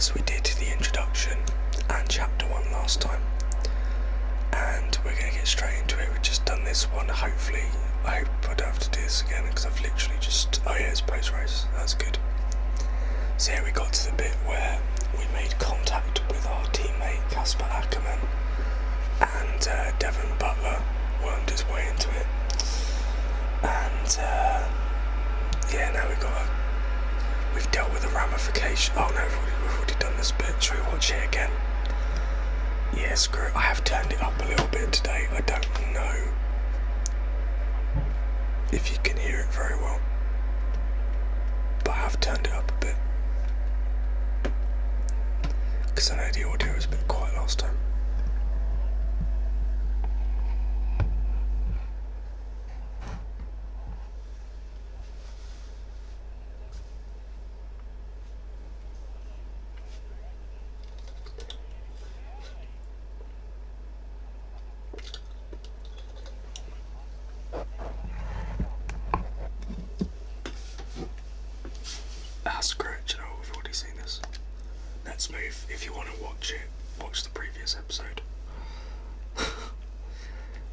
as we did the introduction and chapter 1 last time, and we're going to get straight into it. We've just done this one. Hopefully, I hope I don't have to do this again, because I've literally just... Oh yeah, it's post-race, that's good. So yeah, we got to the bit where we made contact with our teammate Casper Ackerman, and Devon Butler wormed his way into it, and yeah, now we've dealt with the ramification. Oh no, we've already done this bit. Shall we watch it again? Yeah, screw it. I have turned it up a little bit today. I don't know if you can hear it very well, but I have turned it up a bit, because I know the audio was a bit quiet last time. Screw it, you know, we've already seen this. Let's move. If you want to watch it, watch the previous episode.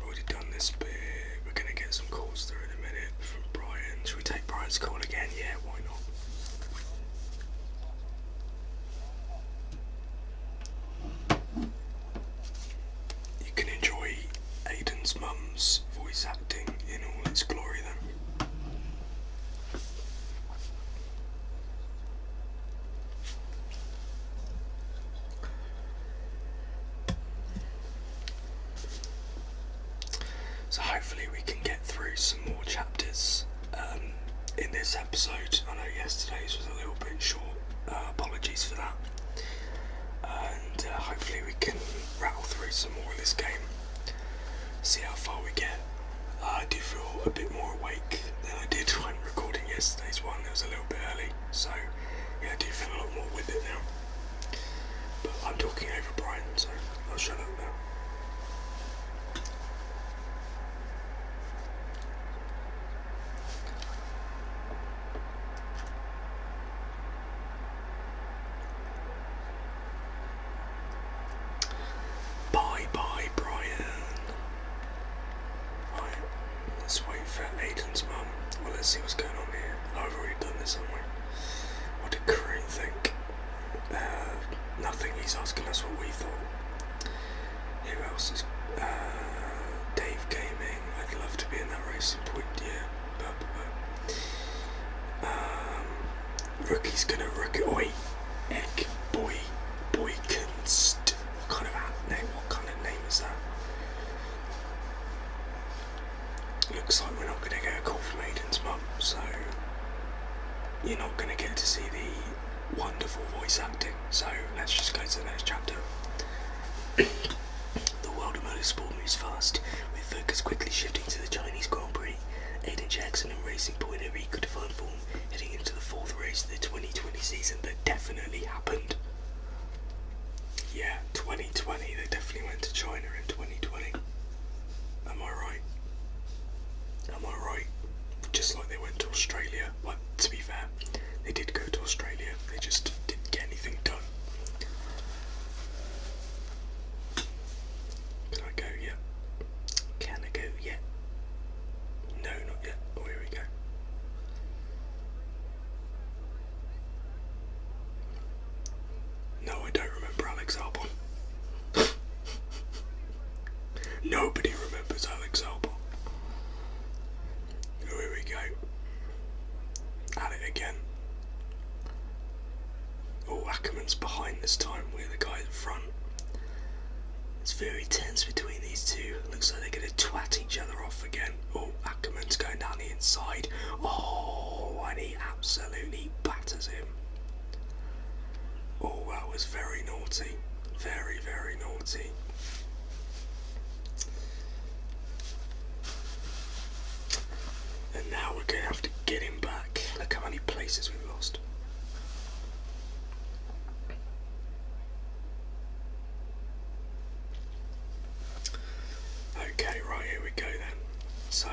Already done this bit. We're going to get some calls through in a minute from Brian. Should we take Brian's call again? Yeah, why not? You can enjoy Aiden's mum's voice acting in all its glory then. So hopefully we can get through some more chapters in this episode. I know yesterday's was a little bit short, apologies for that. And hopefully we can rattle through some more of this game, see how far we get. I do feel a bit more awake than I did when recording yesterday's one. It was a little bit early, so yeah, I do feel a lot more with it now. But I'm talking over Brian, so I'll shut up now. Bye, Brian. Right, let's wait for Aiden's mum. Well, let's see what's going on here. Oh, I've already done this, haven't we? What did Corinne think? Nothing. He's asking us what we thought. Who else is... Dave Gaming. I'd love to be in that Racing Point, yeah. Rookie's gonna rook it. Oi, egg, boykenst. What kind of name is that? Looks like we're not going to get a call from Aiden's mum, so you're not going to get to see the wonderful voice acting. So let's just go to the next chapter. The world of motorsport moves fast, with focus quickly shifting to the Chinese Grand Prix. Aiden Jackson and Racing Point are eager to find form, heading into the fourth race of the 2020 season. That definitely happened. Yeah, 2020, they definitely went to China in 2020. Am I right? Am I right? Just like they went to Australia. Well, to be fair, they did go to Australia, they just didn't get anything done. Can I go yet? Can I go yet? No, not yet. Oh, here we go. No, I don't remember Alex Albon. Nobody remembers Alex Albon. Oh, here we go. At it again. Oh, Ackerman's behind this time. We're the guy at the front. It's very tense between these two. Looks like they're going to twat each other off again. Oh, Ackerman's going down the inside. Oh, and he absolutely batters him. Oh, that was very naughty. Very, very naughty. And now we're going to have to get him back. Look how many places we've lost. Okay, right, here we go then. So,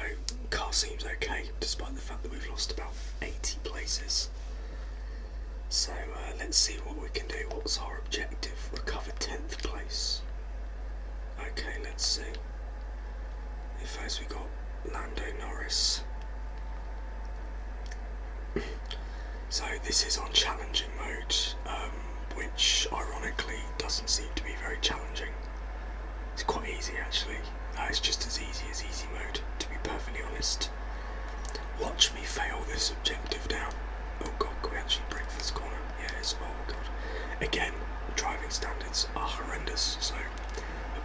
car seems okay, despite the fact that we've lost about 80 places. So let's see what we can do. What's our objective? Recover 10th place. Okay, let's see. First we got Lando Norris. So this is on challenging mode, which ironically doesn't seem to be very challenging. It's quite easy actually. It's just as easy as easy mode, to be perfectly honest. Watch me fail this objective down. Oh god, can we actually break this corner? Yes, oh god. Again, driving standards are horrendous, so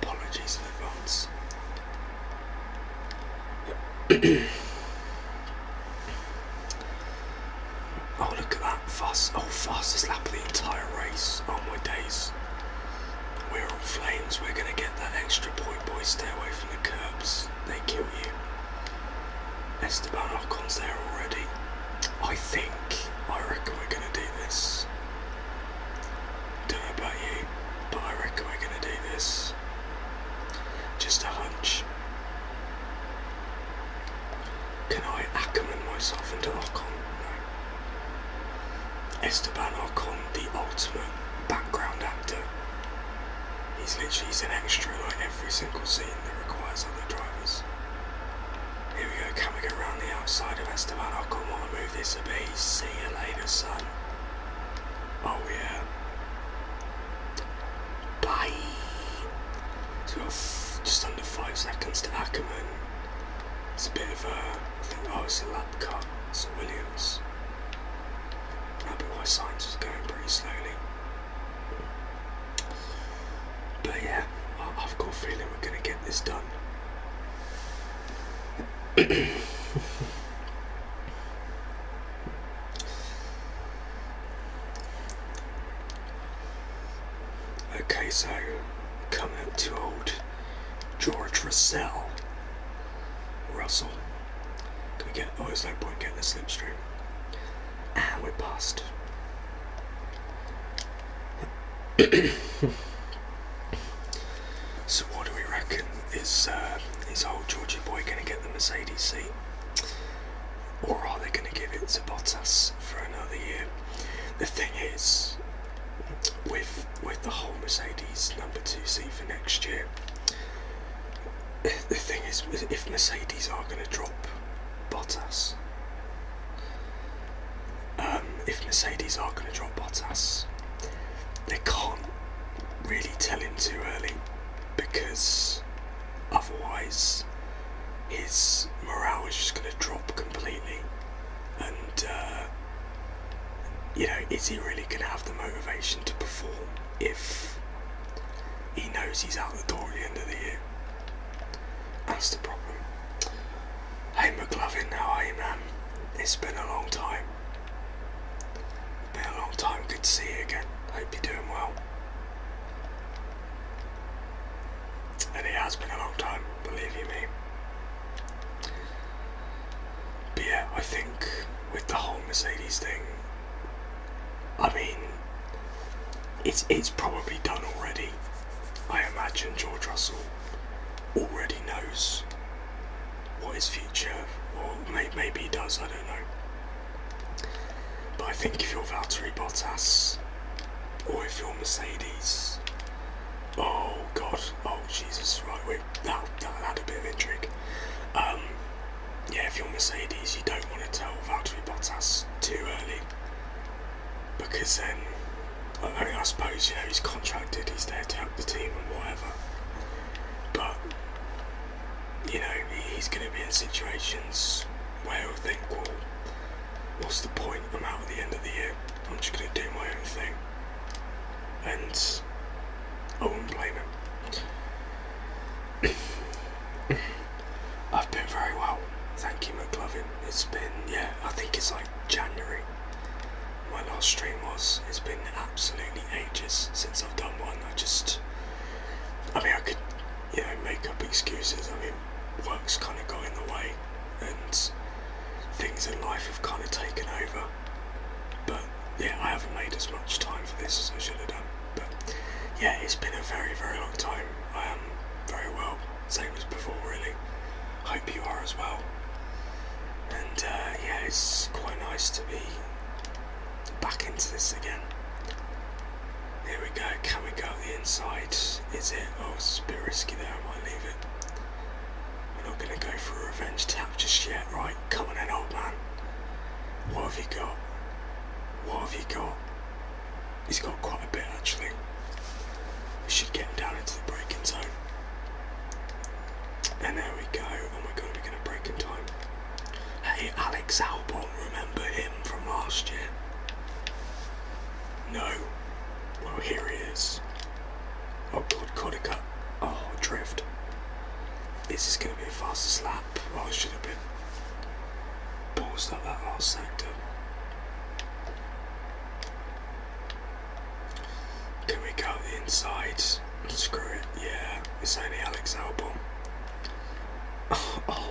apologies in advance. Oh, look at that. Fastest lap of the entire race. Oh my days. We're on flames. We're going to get that extra point, boys. Stay away from the curbs. They kill you. Esteban Ocon's there already. I reckon we're going to do this. Don't know about you, but I reckon we're going to do this. Just a hunch. Can I Ackerman myself into Ocon? No. Esteban Ocon, the ultimate background actor. He's an extra in like every single scene that requires other drivers. Here we go, can we go around the outside of Esteban Ocon? What a move this will be. See you later, son. Oh yeah. Bye. So we've got just under 5 seconds to Ackerman. It's a bit of a, it's a lap cut. It's Williams. That'd be why Sainz was going pretty slowly. But yeah, I've got a feeling we're going to get this done. Okay, so coming up to old George Russell. Can we get? Oh, there's no point getting the slipstream. And we're past. So what do we reckon? Is old Georgie boy going to get the Mercedes seat? Or are they going to give it to Bottas for another year? The thing is, with the whole Mercedes number 2 seat for next year, the thing is, if Mercedes are going to drop Bottas, they can't really tell him too early, because otherwise his morale is just going to drop completely. And is he really going to have the motivation to perform if he knows he's out the door at the end of the year? That's the problem. Hey McLovin, how are you, man? It's been a long time. Good to see you again. Hope you're doing well. And it has been a long time, believe you me. But yeah, I think with the whole Mercedes thing, I mean, it's probably done already. I imagine George Russell already knows what his future, or maybe he does, I don't know. But I think if you're Valtteri Bottas, or if you're Mercedes, oh god, oh Jesus, right, wait, that had a bit of intrigue. Yeah, if you're Mercedes, you don't want to tell Valtteri Bottas too early, because then, I mean, I suppose, he's contracted, he's there to help the team and whatever, but, he's going to be in situations where he'll think, well, what's the point? I'm out at the end of the year, I'm just going to do my own thing, and I wouldn't blame him. I've been very well, thank you McLovin. It's been, I think it's like January my last stream was. It's been absolutely ages since I've done one. I could, make up excuses. Work's kind of got in the way, and things in life have kind of taken over. But yeah, I haven't made as much time for this as I should have done. But yeah, it's been a very, very long time. I am very well, same as before really. Hope you are as well. And yeah, it's quite nice to be back into this again. Here we go. Can we go the inside? Is it? Oh, it's a bit risky there. I might leave it. We're not going to go for a revenge tap just yet. Right, come on then, old man. What have you got? What have you got? He's got quite a bit, actually. We should get him down into the breaking zone. And there we go. And we're going to be getting a breaking time. Hey, Alex Albon. Remember him from last year? No. Well, here he is. Oh god, got a cut. Oh, drift. This is going to be a faster lap. Oh, I should have been paused up that last sector. Can we go the inside? Screw it. Yeah, it's only Alex Albon. Oh.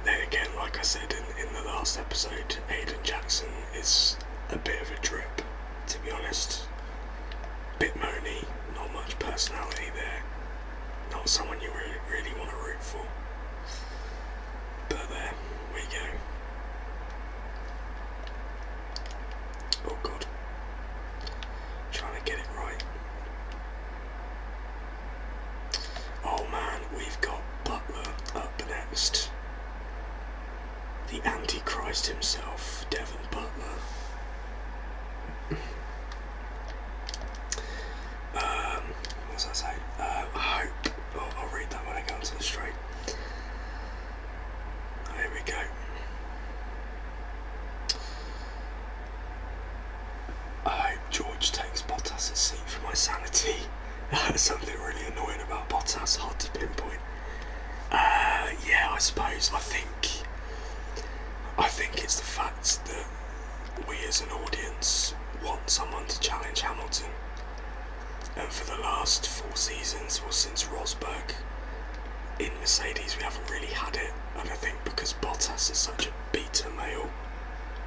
Then again, like I said in the last episode, Aiden Jackson is a bit of a drip, to be honest. Bit moany, not much personality there. Not someone you really want to root for. But there we go. Oh god. Trying to get it right. Oh man, we've got Butler up next. The Antichrist himself, Devon Butler. What does that say? I hope. Oh, I'll read that when I go onto the straight. Here we go. I hope George takes Bottas' seat for my sanity. Something really annoying about Bottas, hard to pinpoint. Yeah, I suppose. I think it's the fact that we as an audience want someone to challenge Hamilton. And for the last 4 seasons, or since Rosberg, in Mercedes we haven't really had it. And I think because Bottas is such a beta male,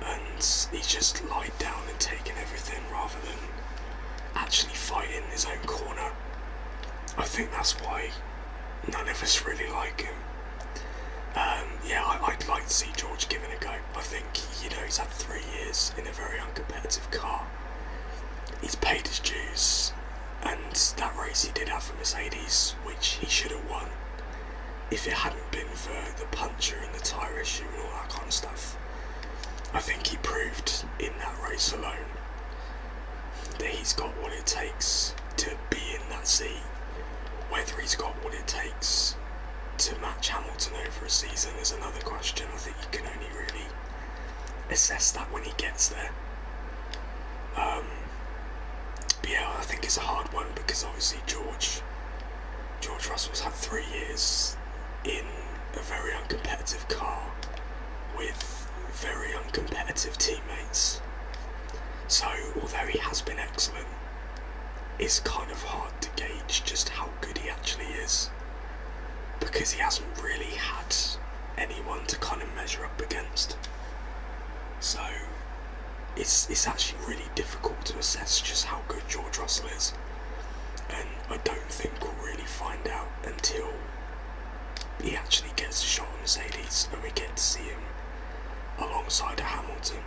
and he's just lied down and taken everything rather than actually fighting his own corner. I think that's why none of us really like him. Yeah, I'd like to see George give it a go. I think, he's had 3 years in a very uncompetitive car. He's paid his dues, and that race he did have for Mercedes, which he should have won, if it hadn't been for the puncture and the tyre issue and all that kind of stuff. I think he proved in that race alone that he's got what it takes to be in that seat. Whether he's got what it takes to match Hamilton over a season is another question. I think you can only really assess that when he gets there. But yeah, I think it's a hard one because obviously George Russell's had 3 years in a very uncompetitive car with very uncompetitive teammates. So although he has been excellent, it's kind of hard to gauge just how good he actually is, because he hasn't really had anyone to kind of measure up against. So it's actually really difficult to assess just how good George Russell is, and I don't think we'll really find out until he actually gets a shot on Mercedes and we get to see him alongside a Hamilton.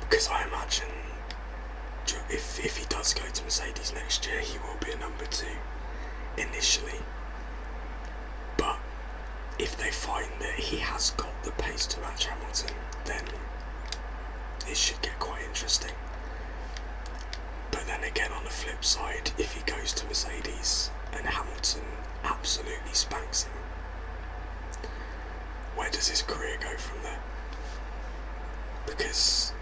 Because I imagine if he does go to Mercedes next year, he will be a number 2 initially. But if they find that he has got the pace to match Hamilton, then it should get quite interesting. But then again, on the flip side, if he goes to Mercedes and Hamilton absolutely spanks him, where does his career go from there? Because,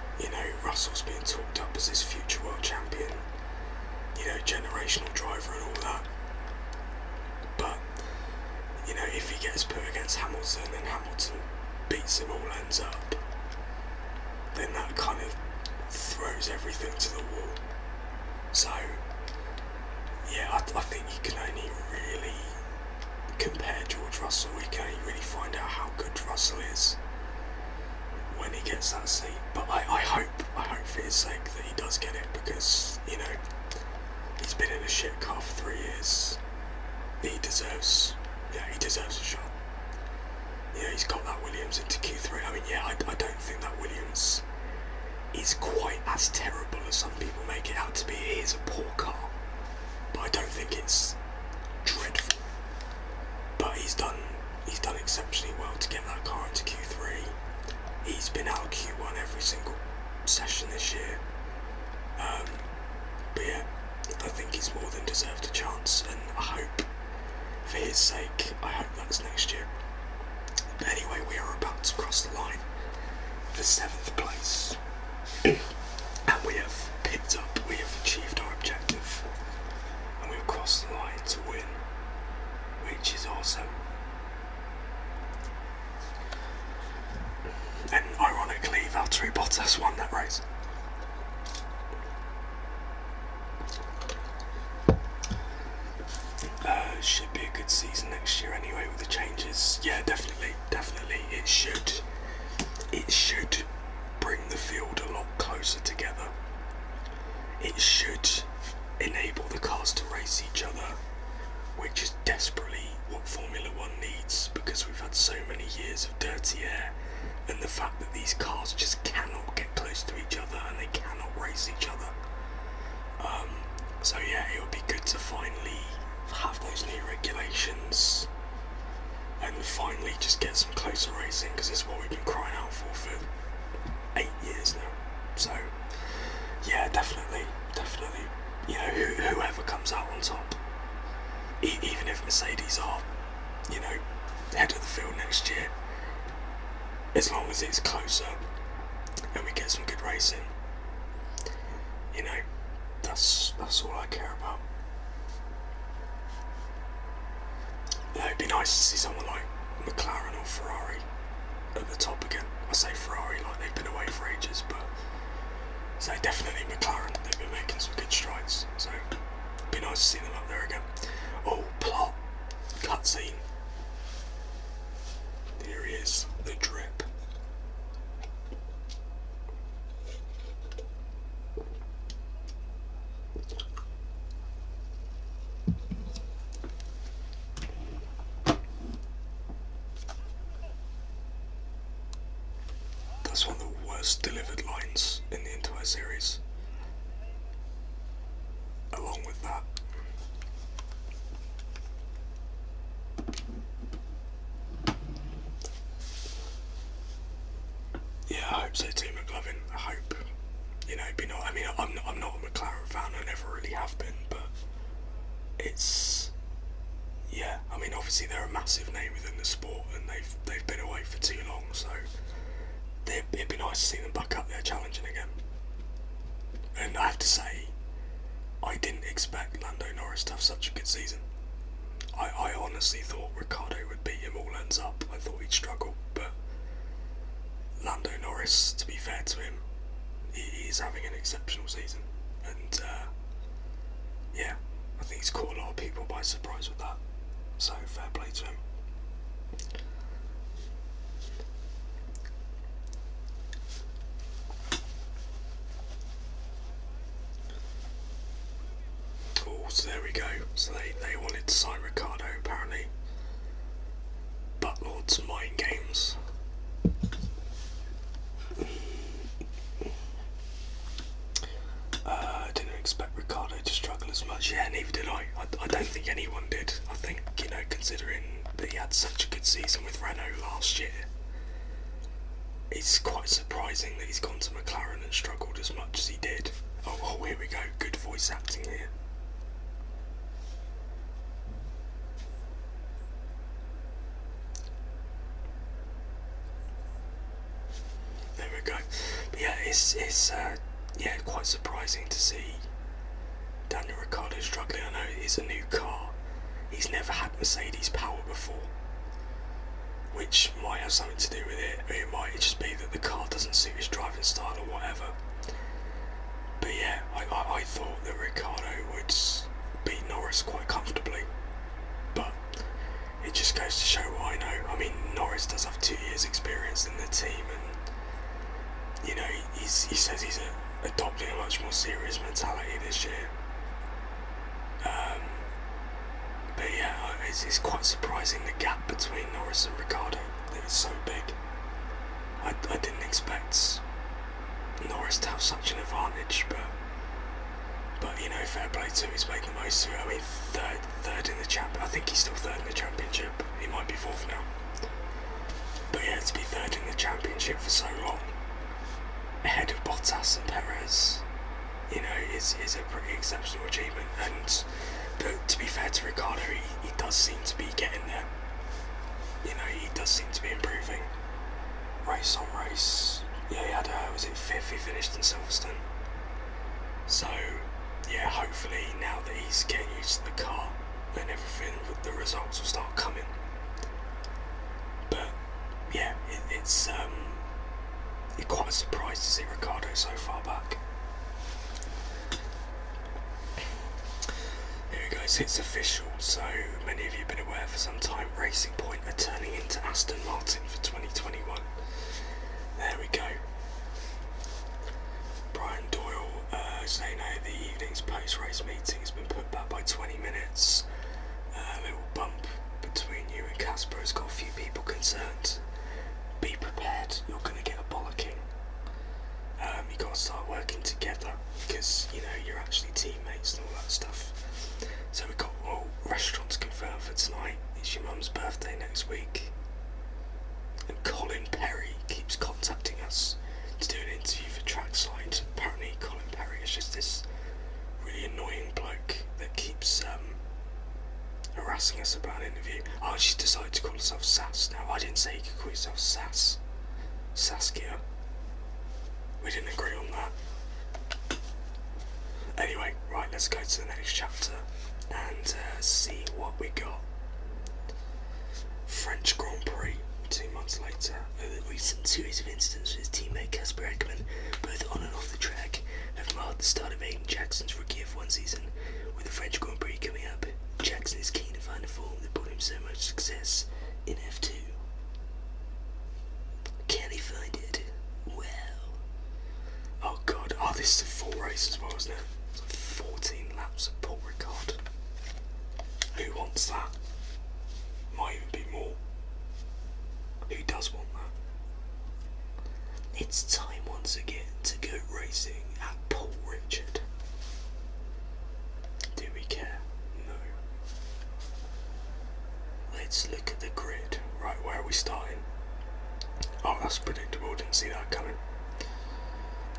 Russell's being talked up as his future world champion, generational driver and all that. But, if he gets put against Hamilton and Hamilton beats him all ends up, then that kind of throws everything to the wall. So, yeah, I think you can only really compare George Russell. We can only really find out how good Russell is when he gets that seat. But I hope for his sake that he does get it, because, he's been in a shit car for 3 years. He deserves a shot. He's got that Williams into Q3. I mean, yeah, I don't think that Williams is quite as terrible as some people make it out to be. It is a poor car, but I don't think it's dreadful. But he's done exceptionally well to get that car into Q3. He's been out of Q1 every single session this year. But yeah, I think he's more than deserved a chance, and I hope, for his sake, I hope that's next year. But anyway, we are about to cross the line for 7th place. And we have picked up, we have achieved our objective, and we've crossed the line to win, which is awesome. And ironically, Valtteri Bottas won that race. Should be a good season next year anyway with the changes. Yeah, definitely. It should bring the field a lot closer together. It should enable the cars to race each other, which is desperately what Formula One needs, because we've had so many years of dirty air, and the fact that these cars just cannot get close to each other and they cannot race each other. So yeah, it would be good to finally have those new regulations and finally just get some closer racing, because it's what we've been crying out for 8 years now. So yeah, definitely. You know, whoever comes out on top, even if Mercedes are, you know, head of the field next year, as long as it's closer and we get some good racing, you know, that's all I care about. It'd be nice to see someone like McLaren or Ferrari at the top again. I say Ferrari like they've been away for ages, but so definitely McLaren, they've been making some good strides, so it'd be nice to see them up there again. Oh, plot, cutscene. Here he is, the drip. That's one of the worst delivered lines in the entire series. Along with that, yeah, I hope so too, McLovin. I hope, you know, I mean, I'm not a McLaren fan. I never really have been, but it's, yeah. I mean, obviously they're a massive name within the sport, and they've been away for too long, so it'd be nice to see them back up there challenging again. And I have to say, I didn't expect Lando Norris to have such a good season. I honestly thought Ricciardo would beat him all ends up. I thought he'd struggle, but Lando Norris, to be fair to him, he's having an exceptional season. And yeah, I think he's caught a lot of people by surprise with that. So fair play to him. So there we go. So they wanted to sign Ricciardo apparently. Buttlord's mind games. Didn't expect Ricciardo to struggle as much. Yeah, neither did I. I don't think anyone did. I think, you know, considering that he had such a good season with Renault last year, it's quite surprising that he's gone to McLaren and struggled as much as he did. Oh, here we go. Good voice acting here. There we go. But yeah, it's yeah, quite surprising to see Daniel Ricciardo struggling. I know it's a new car. He's never had Mercedes power before, which might have something to do with it. It might just be that the car doesn't suit his driving style or whatever. But yeah, I thought that Ricciardo would beat Norris quite comfortably. But it just goes to show what I know. I mean, Norris does have 2 years experience in the team, and you know, he says he's adopting a much more serious mentality this year. But yeah, it's quite surprising the gap between Norris and Ricciardo, that it's so big. I didn't expect Norris to have such an advantage, but you know, fair play to him, he's made the most of it. I mean, third in the champ. I think he's still third in the championship. He might be fourth now. But yeah, to be third in the championship for so long, ahead of Bottas and Perez, you know, is a pretty exceptional achievement. But to be fair to Ricciardo, he does seem to be getting there. You know, he does seem to be improving. Race on race. Yeah, he had was it fifth? He finished in Silverstone. So yeah, hopefully now that he's getting used to the car and everything, the results will start coming. But yeah, it's you're quite surprised to see Ricciardo so far back. Here it goes, it's official. So many of you have been aware for some time, Racing Point are turning into Aston Martin for 2021. There we go. Brian Doyle saying how the evening's post-race meeting has been put back by 20 minutes. A little bump between you and Casper has got a few people concerned. Be prepared, you're going to get a bollocking. You've got to start working together because, you know, you're actually teammates and all that stuff. So we've got restaurants confirmed for tonight. It's your mum's birthday next week. And Colin Perry keeps contacting us to do an interview for Trackside. Apparently Colin Perry is just this really annoying bloke that keeps harassing us about an interview. Oh, she's decided to call herself Sass now. I didn't say you could call yourself Sass. Saskia. We didn't agree on that. Anyway, right, let's go to the next chapter and see what we got. French Grand Prix, 2 months later. A recent series of incidents with his teammate Casper Ekman, both on and off the track, have marked the start of Aiden Jackson's rookie F1 season. With the French Grand Prix coming up, Jackson is keen to find a form that brought him so much success in F2. Can he find it? Well... Oh god, this is a full race as well, isn't it? It's like 14 laps of Paul Ricard. Who wants that? Might even be more. Who does want that? It's time once again to go racing at Paul Richard. Do we care? No. Let's look at the grid. Right, where are we starting? Oh, that's predictable, didn't see that coming.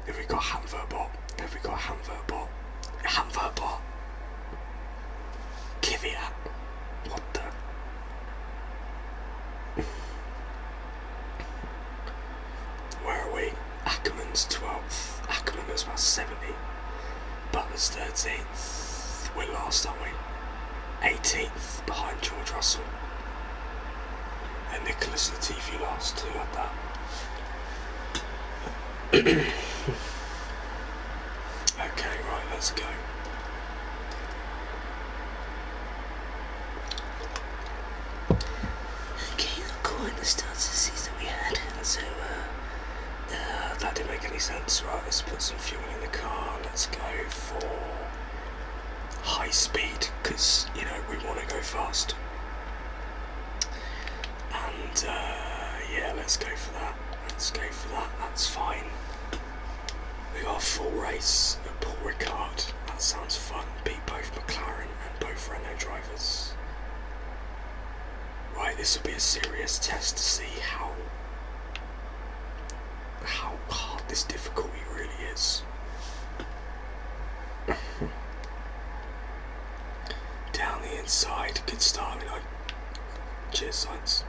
Have we got Hanverbot? Have we got Hanverbot? Hanverbot! Kvyat! What the? Where are we? Ackerman's 12th. Ackerman was about 70. Butler's 13th. We're last, aren't we? 18th behind George Russell. And Nicholas Latifi last, too, at that. Okay, right, let's go. Okay, quite the start of the season we had, so that didn't make any sense. Right, let's put some fuel in the car. Let's go for high speed because, you know, we want to go fast. And yeah, let's go for that. Let's go for that. That's fine. We got a full race at Paul Ricard. That sounds fun. Beat both McLaren and both Renault drivers. Right, this will be a serious test to see how hard this difficulty really is. Down the inside, good start. I mean, cheers, Sainz.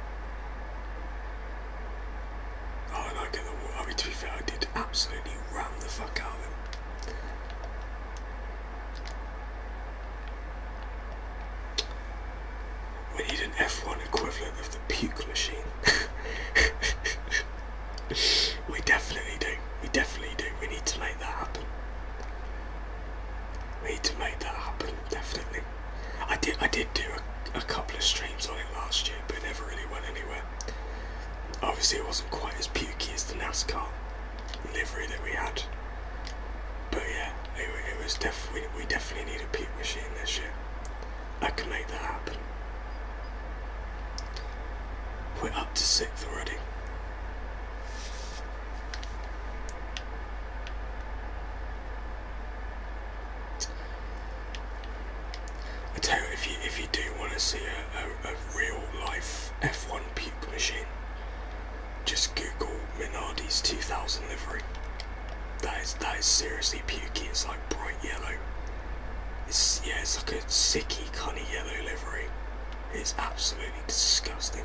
Oh, and I get the water. I mean, to be fair, I did absolutely ram the fuck out of him. We need an F1 equivalent of the puke machine. We definitely do. We definitely do. We need to make that happen. We need to make that happen, definitely. I did do a couple of streams on it last year, but it never really went anywhere. Obviously it wasn't quite as pukey as the NASCAR livery that we had. But yeah, it was definitely, we definitely need a puke machine this year. I can make that happen. We're up to 6th already. seriously pukey. It's like bright yellow. It's like a sicky kind of yellow livery. It's absolutely disgusting.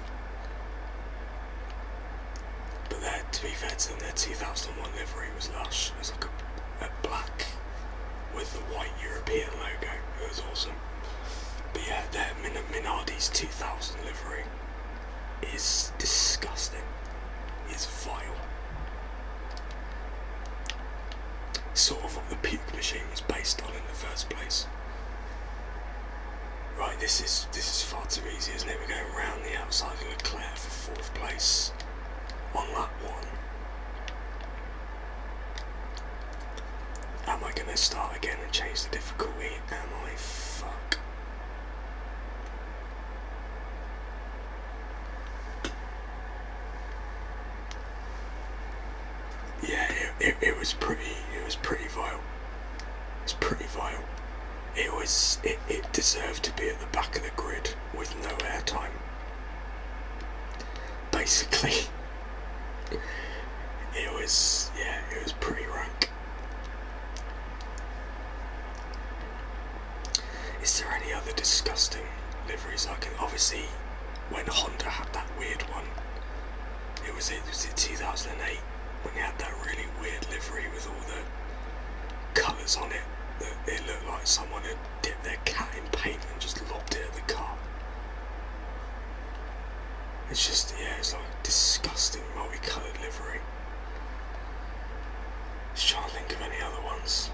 But to be fair to them, their 2001 livery was lush. It was like a black with the white European logo. It was awesome. But yeah, their Minardi's 2000 livery is disgusting. It's vile. Sort of what the puke machine was based on in the first place. Right, this is far too easy, isn't it? We're going round the outside of Leclerc for 4th place on lap 1. Am I going to start again and change the difficulty? Am I? Fuck. Yeah, it was pretty vile. It's pretty vile. It deserved to be at the back of the grid with no airtime. Basically, it was pretty rank. Is there any other disgusting liveries I can? Obviously, when Honda had that weird one, was it 2008 when they had that really weird livery with all the colours on it. It looked like someone had dipped their cat in paint and just lobbed it at the car. It's just, it's like disgusting multicoloured livery. Just trying to think of any other ones.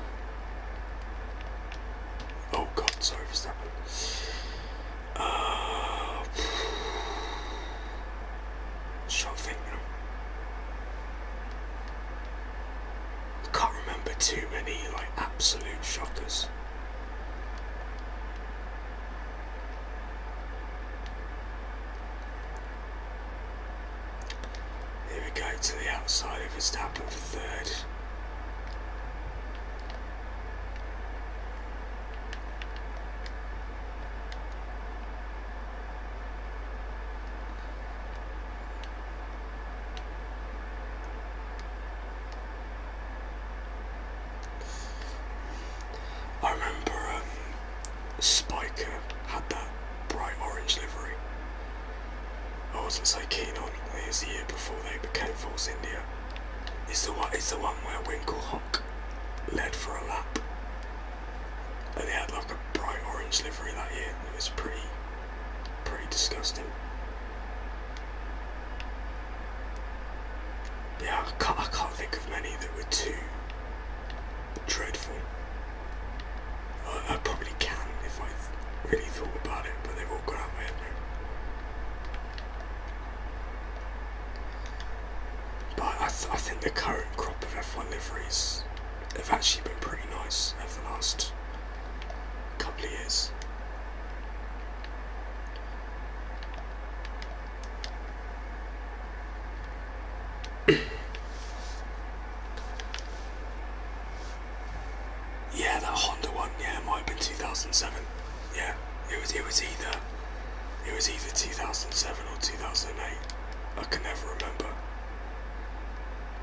Oh god, sorry for stepping. Just trying to think now. I can't remember too many like absolute shockers. Here we go to the outside of Verstappen for 3rd. I remember Spiker had that bright orange livery. I wasn't so keen on. It was the year before they became Force India. It's the one where Winkelhock led for a lap, and they had like a bright orange livery that year. It was pretty disgusting. Yeah, I can't think of many that were too dreadful. I probably can if I really thought about it, but they've all gone out my head now. But I think the current crop of F1 liveries have actually been pretty nice over the last couple of years. Yeah, that Honda one, it might have been 2007. Yeah, it was either 2007 or 2008. I can never remember.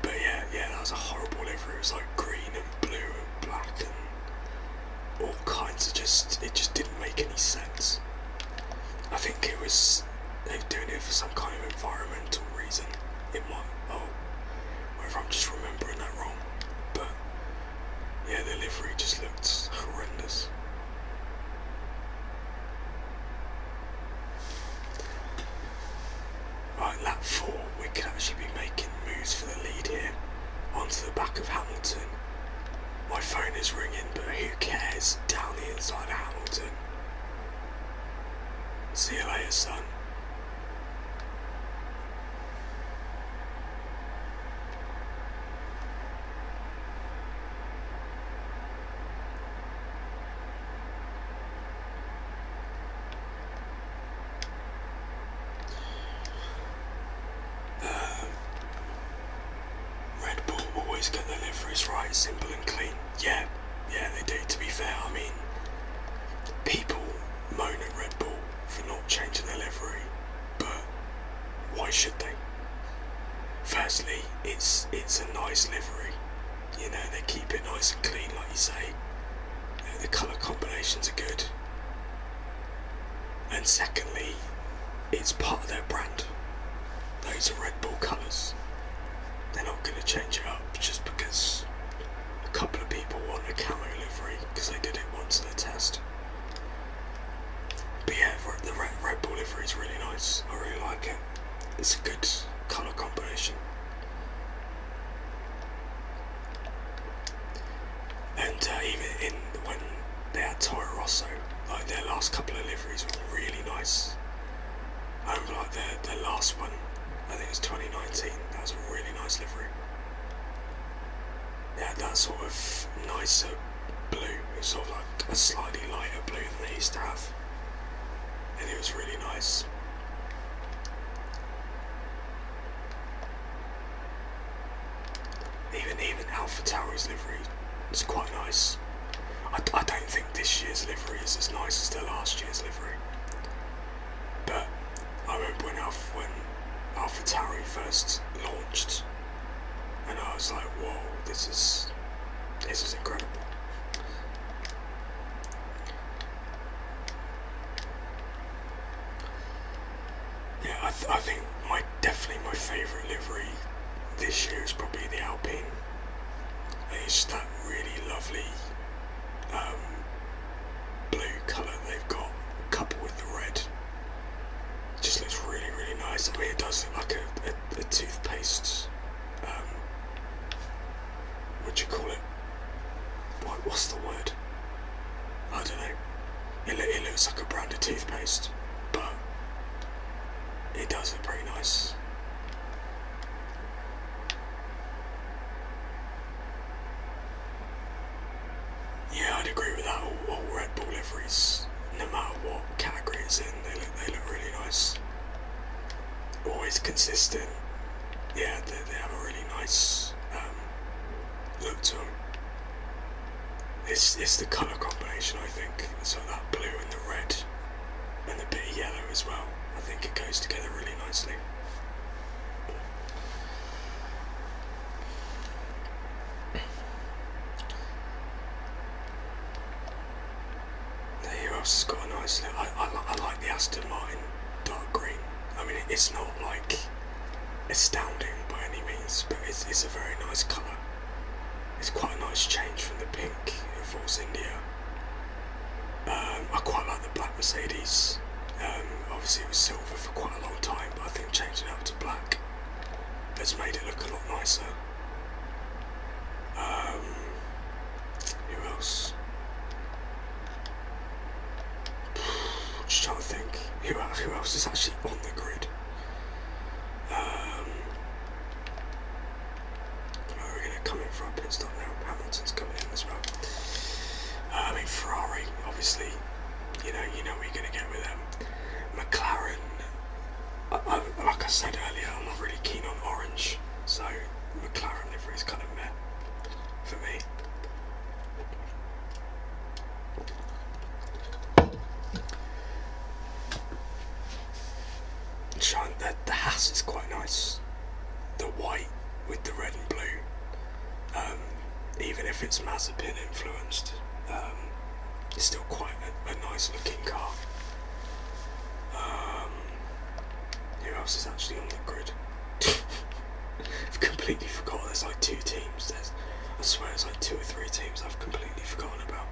But yeah, that was a horrible livery. It was like green and blue and black and all kinds of it just didn't make any sense. I think they were doing it for some kind of environmental reason. Whether I'm just remembering that wrong. But yeah, the livery just looked horrendous. Right, lap 4, we could actually be making moves for the lead here. Onto the back of Hamilton. My phone is ringing, but who cares? Down the inside of Hamilton. See you later, son. Red Bull always get their liveries right, simple and clean. Yeah, they do, to be fair. I mean, people moan at Red Bull for not changing their livery, but why should they? Firstly, it's a nice livery. You know, they keep it nice and clean, like you say. The colour combinations are good. And secondly, it's part of their brand. Those are Red Bull colours. They're not going to change it up just because a couple of people want a camo livery because they did it once in a test. But yeah, the Red Bull livery is really nice. I really like it. It's a good colour combination. And even when they had Toro Rosso, like their last couple of liveries were really nice. I remember like their last one, I think it was 2019, that was a really nice livery. They had that sort of nicer blue, it was sort of like a slightly lighter blue than they used to have. And it was really nice. Even AlphaTauri's livery is quite nice. I don't think this year's livery is as nice as their last year's livery. But I remember when AlphaTauri first launched, and I was like, whoa, this is incredible. Yeah, I think definitely my favourite livery this year is probably the Alpine. And it's just that really lovely blue colour they've got, coupled with the red. It just looks really, really nice. I mean, it does look like a toothpaste. What do you call it? What's the word? I don't know. It looks like a brand of toothpaste, but it does look pretty nice. Yeah, I'd agree with that. All Red Bull liveries, no matter what category it's in, they look really nice. Always consistent. Yeah, they have a really nice look to them. It's the colour combination, I think. So that blue and the red and the bit of yellow as well. I think it goes together really nicely. Who else has got a nice look? I like the Aston Martin dark green. I mean, it's not like astounding by any means, but it's a very nice colour. It's quite a nice change from the pink in Force India. I quite like the black Mercedes. Obviously it was silver for quite a long time, but I think changing it up to black has made it look a lot nicer. Who else? Just trying to think. Who else is actually on the grid? We're going to come in for our pit stop now. Hamilton's coming in as well. I mean, Ferrari, obviously, you know what you're going to get with them. McLaren, like I said earlier, I'm not really keen on orange, so McLaren livery is kind of meh for me. The Haas is quite nice. The white with the red and blue. Even if it's Mazepin influenced, it's still quite a nice looking car. Who else is actually on the grid? I've completely forgotten. There's like 2 teams. I swear it's like 2 or 3 teams I've completely forgotten about.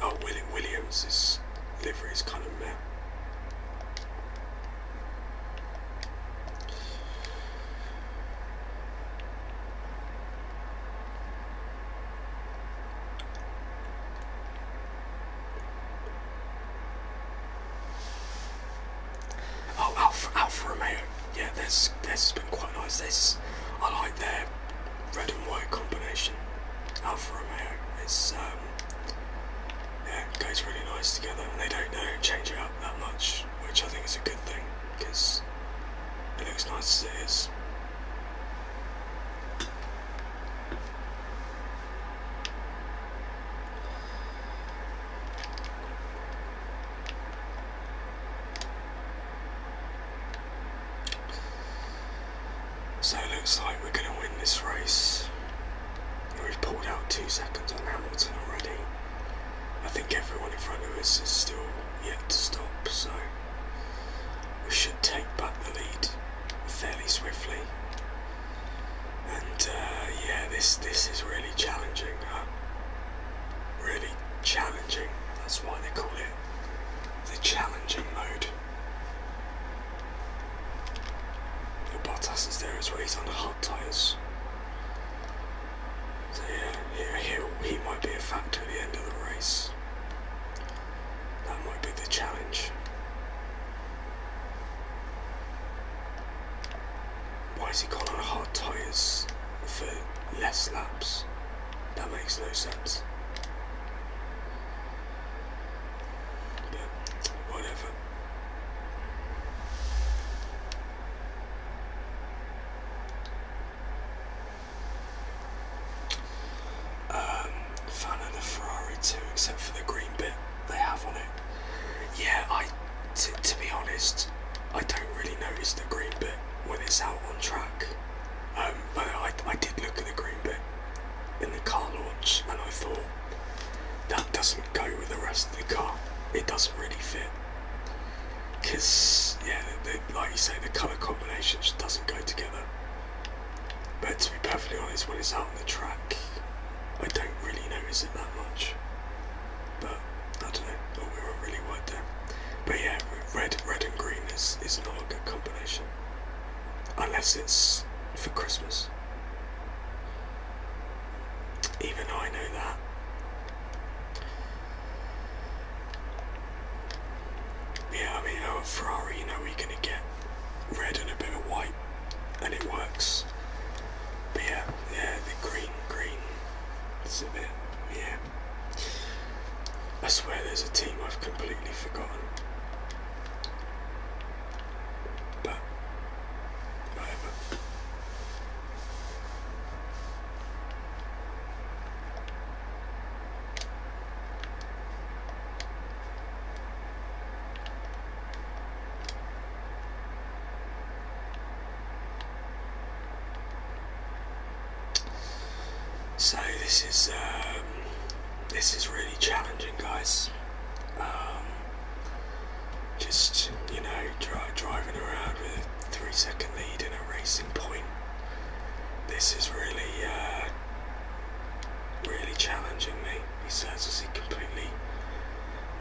Oh, Williams' livery is kind of meh. Alfa Romeo, yeah, this has been quite nice. I like their red and white combination. Alfa Romeo, it goes really nice together, and they don't change it up that much, which I think is a good thing because it looks nice as it is. So it looks like we're going to win this race. we've pulled out 2 seconds on Hamilton already. I think everyone in front of us is still yet to stop, so we should take back the lead fairly swiftly. And yeah, this is really challenging. Really challenging. That's why they call it the challenging mode. Bottas is there as well. He's on hard tyres. So yeah, he might be a factor at the end of the race. That might be the challenge. Why has he gone on hard tyres for less laps? That makes no sense. But whatever. Fan of the Ferrari too, except for the green bit they have on it. Yeah, to be honest, I don't really notice the green bit when it's out on track. But I did look at the green bit in the car launch, and I thought that doesn't go with the rest of the car. It doesn't really fit. Because, yeah, like you say, the colour combination just doesn't go together. But to be perfectly honest, when it's out on the track, I don't really notice it that much. But, I don't know, but we were really wide there. But yeah, red and green is not a good combination. Unless it's for Christmas. Even I know that. Yeah, I mean, at Ferrari, you know, we're going to get red and a bit of white, and it works. But yeah, the green, it's a bit, yeah. I swear there's a team I've completely forgotten. But, whatever. So this is really challenging, guys. Just, you know, driving around with a 3-second lead in a racing point. This is really challenging me, he says, as he completely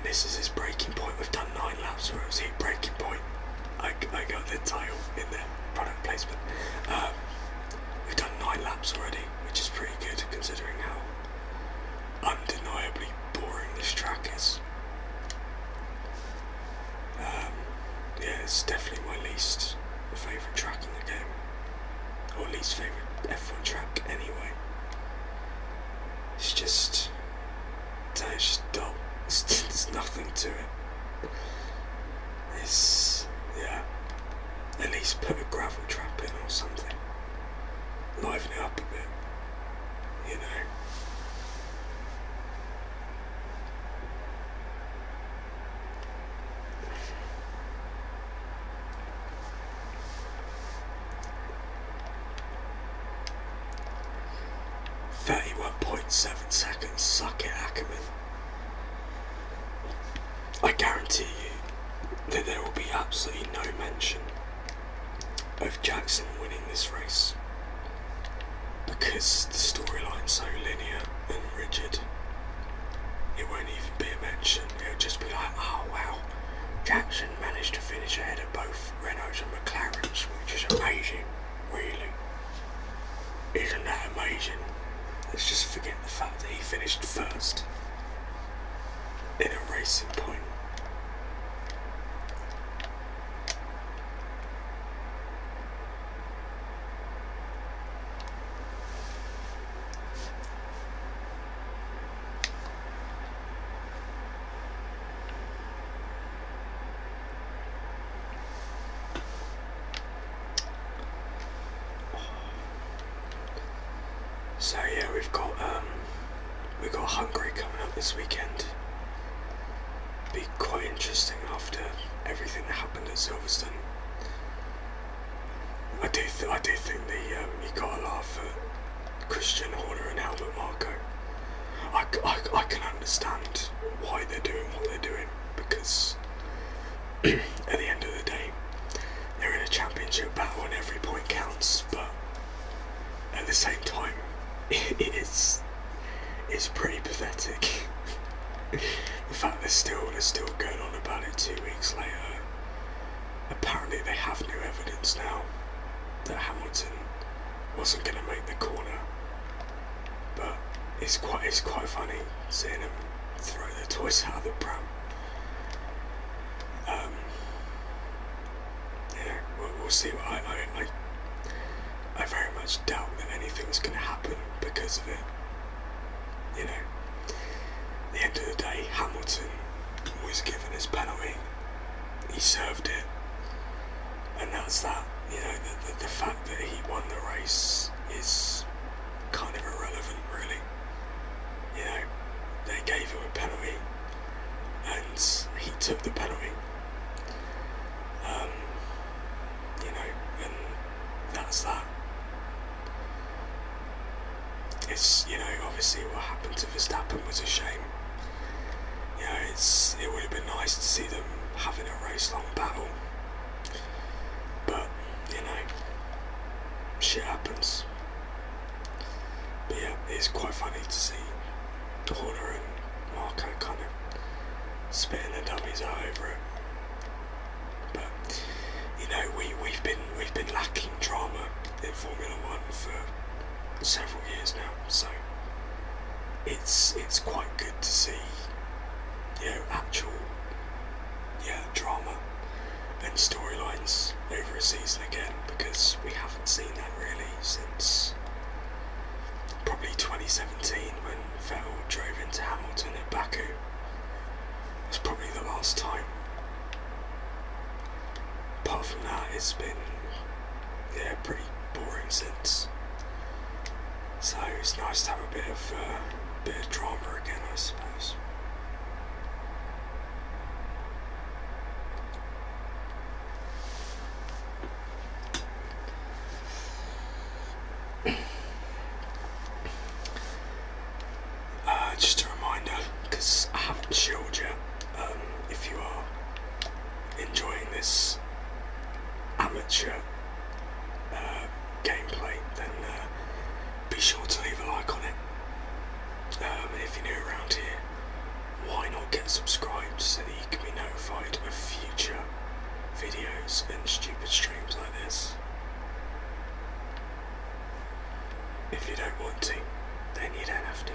misses his braking point. We've done 9 laps where it was hit braking point. I got the title in there, product placement. We've done 9 laps already, which is pretty good considering how undeniably boring this track is. Yeah, it's definitely my least favourite track in the game, or least favourite F1 track anyway. It's just dull. There's nothing to it. It's, yeah, at least put a gravel trap in or something. Liven it up a bit, you know. .7 seconds, suck it, Ackerman. I guarantee you that there will be absolutely no mention of Jackson winning this race, because the storyline's so linear and rigid. It won't even be a mention. It'll just be like, oh wow, Jackson managed to finish ahead of both Renaults and McLarens, which is amazing, really. Isn't that amazing? Let's just forget the fact that he finished first in a racing point. So yeah, we've got Hungary coming up this weekend. Be quite interesting after everything that happened at Silverstone. I do think you got to laugh at Christian Horner and Helmut Marko. I can understand why they're doing what they're doing, because at the end of the day, they're in a championship battle and every point counts, but at the same time, it's pretty pathetic. The fact they're still going on about it 2 weeks later. Apparently they have new evidence now that Hamilton wasn't going to make the corner, but it's quite funny seeing him throw the toys out of the pram. Yeah, we'll see. I very much doubt that anything's going to happen because of it. You know, at the end of the day, Hamilton was given his penalty. He served it, and that's that. You know, the fact that he won the race is kind of irrelevant, really. You know, they gave him a penalty, and he took the penalty. You know, and that's that. It's, you know, obviously what happened to Verstappen was a shame. You know, it would have been nice to see them having a race-long battle. But, you know, shit happens. But yeah, it's quite funny to see Horner and Marko kind of spitting the dummies out over it. But, you know, we've been lacking drama in Formula One for several years now, so it's quite good to see, you know, actual drama and storylines over a season again, because we haven't seen that really since probably 2017 when Vettel drove into Hamilton at Baku. It's probably the last time. Apart from that, it's been pretty boring since. So it's nice to have a bit of drama again, I suppose. Just a reminder, because I haven't showed yet, if you are enjoying this amateur gameplay, then be sure to leave a like on it. And if you're new around here, why not get subscribed so that you can be notified of future videos and stupid streams like this. If you don't want to, then you don't have to.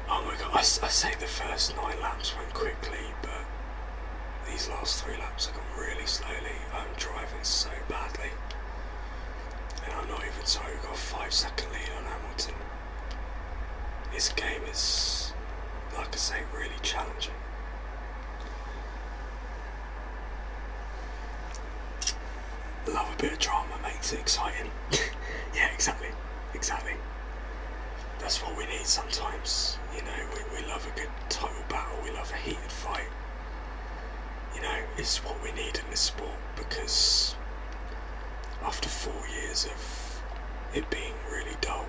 Oh my god, I say the first 9 laps went quickly, but these last 3 laps have gone really slowly. I'm driving so badly. And I'm not even sorry, we've got a 5-second lead on Hamilton. This game is, like I say, really challenging. Love a bit of drama, makes it exciting. Yeah, exactly. That's what we need sometimes. You know, we love a good title battle, we love a heated fight. You know, it's what we need in this sport, because after 4 years of it being really dull,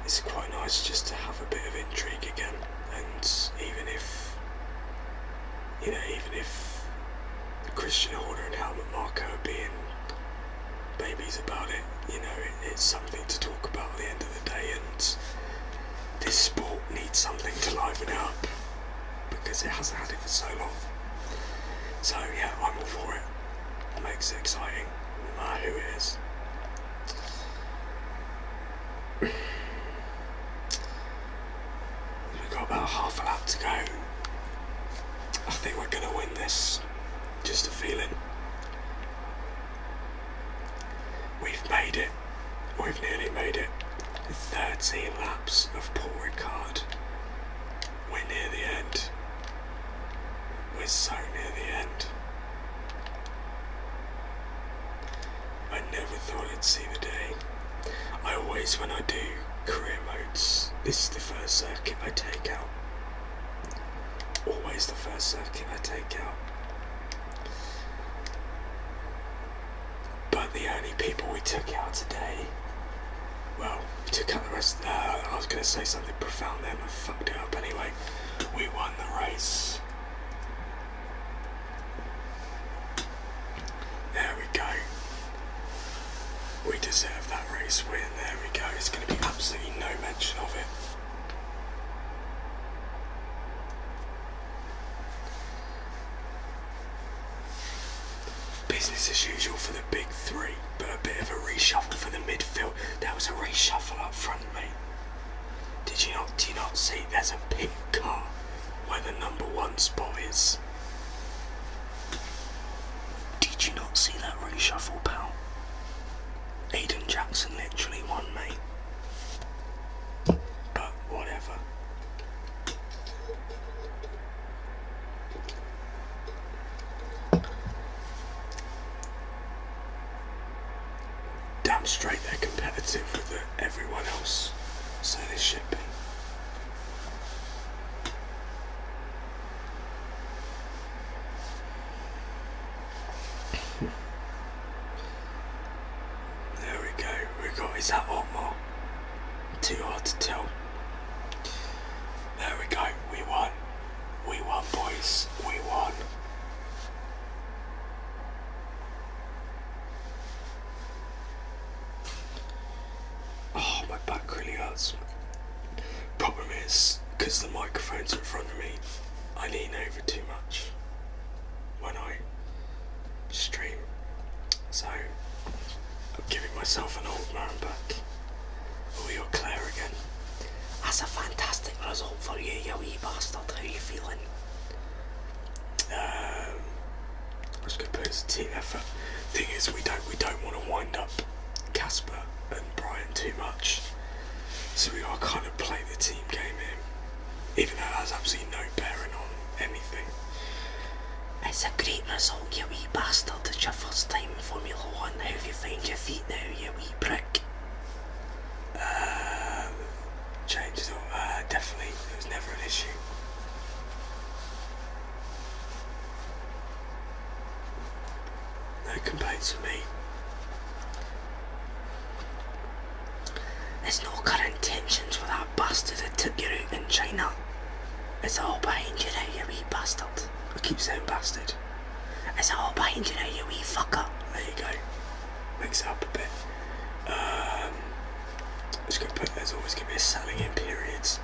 it's quite nice just to have a bit of intrigue again. And even if Christian Horner and Helmut Marko are being babies about it, you know, it's something to talk about at the end of the day, and this sport needs something to liven it up, because it hasn't had it for so long. So yeah, I'm all for it. It makes it exciting, no matter who it is. We've got about half a lap to go. I think we're going to win this. Just a feeling. We've made it. We've nearly made it. 13 laps of Paul Ricard. We're near the end. We're so near the end. I never thought I'd see the day. I always, when I do career modes, this is the first circuit I take out. Always the first circuit I take out. But the only people we took out today Well, we took out the rest. I was going to say something profound then, I fucked it up anyway. We won the race. There we go. We deserve that race win. There we go. It's going to be absolutely no mention of it. Business as usual for the big three, but a bit of a reshuffle for the midfield. There was a reshuffle up front, mate. Do you not see there's a pink car where the number 1 spot is? Did you not see that reshuffle, pal? Aiden Jackson literally won, mate. But whatever. Damn straight they're competitive with everyone else, so they should be. There we go. Is that Otmar? Too hard to tell. There we go. We won. We won, boys. We won. Oh, my back really hurts. Problem is, because the microphone's in front of me, I lean over too much when I stream. So, I'm giving myself an old man back. Oh, you're Claire again. That's a fantastic result for you, you wee bastard. How are you feeling? I'm just gonna put it as a team effort. Thing is, we don't want to wind up Casper and Brian too much, so we are kind of play the team game here, even though it has absolutely no bearing on anything. It's a great result, you wee bastard. It's your first time in Formula 1. How have you found your feet now, you wee prick? Changed it all. Definitely, it was never an issue. No complaints from me. There's no current tensions with that bastard that took you out in China. It's all behind you now, you wee bastard. I keep saying bastard. It's all behind you now, you wee fucker. There you go. Mix it up a bit. Just gonna put, there's always gonna be a selling in periods,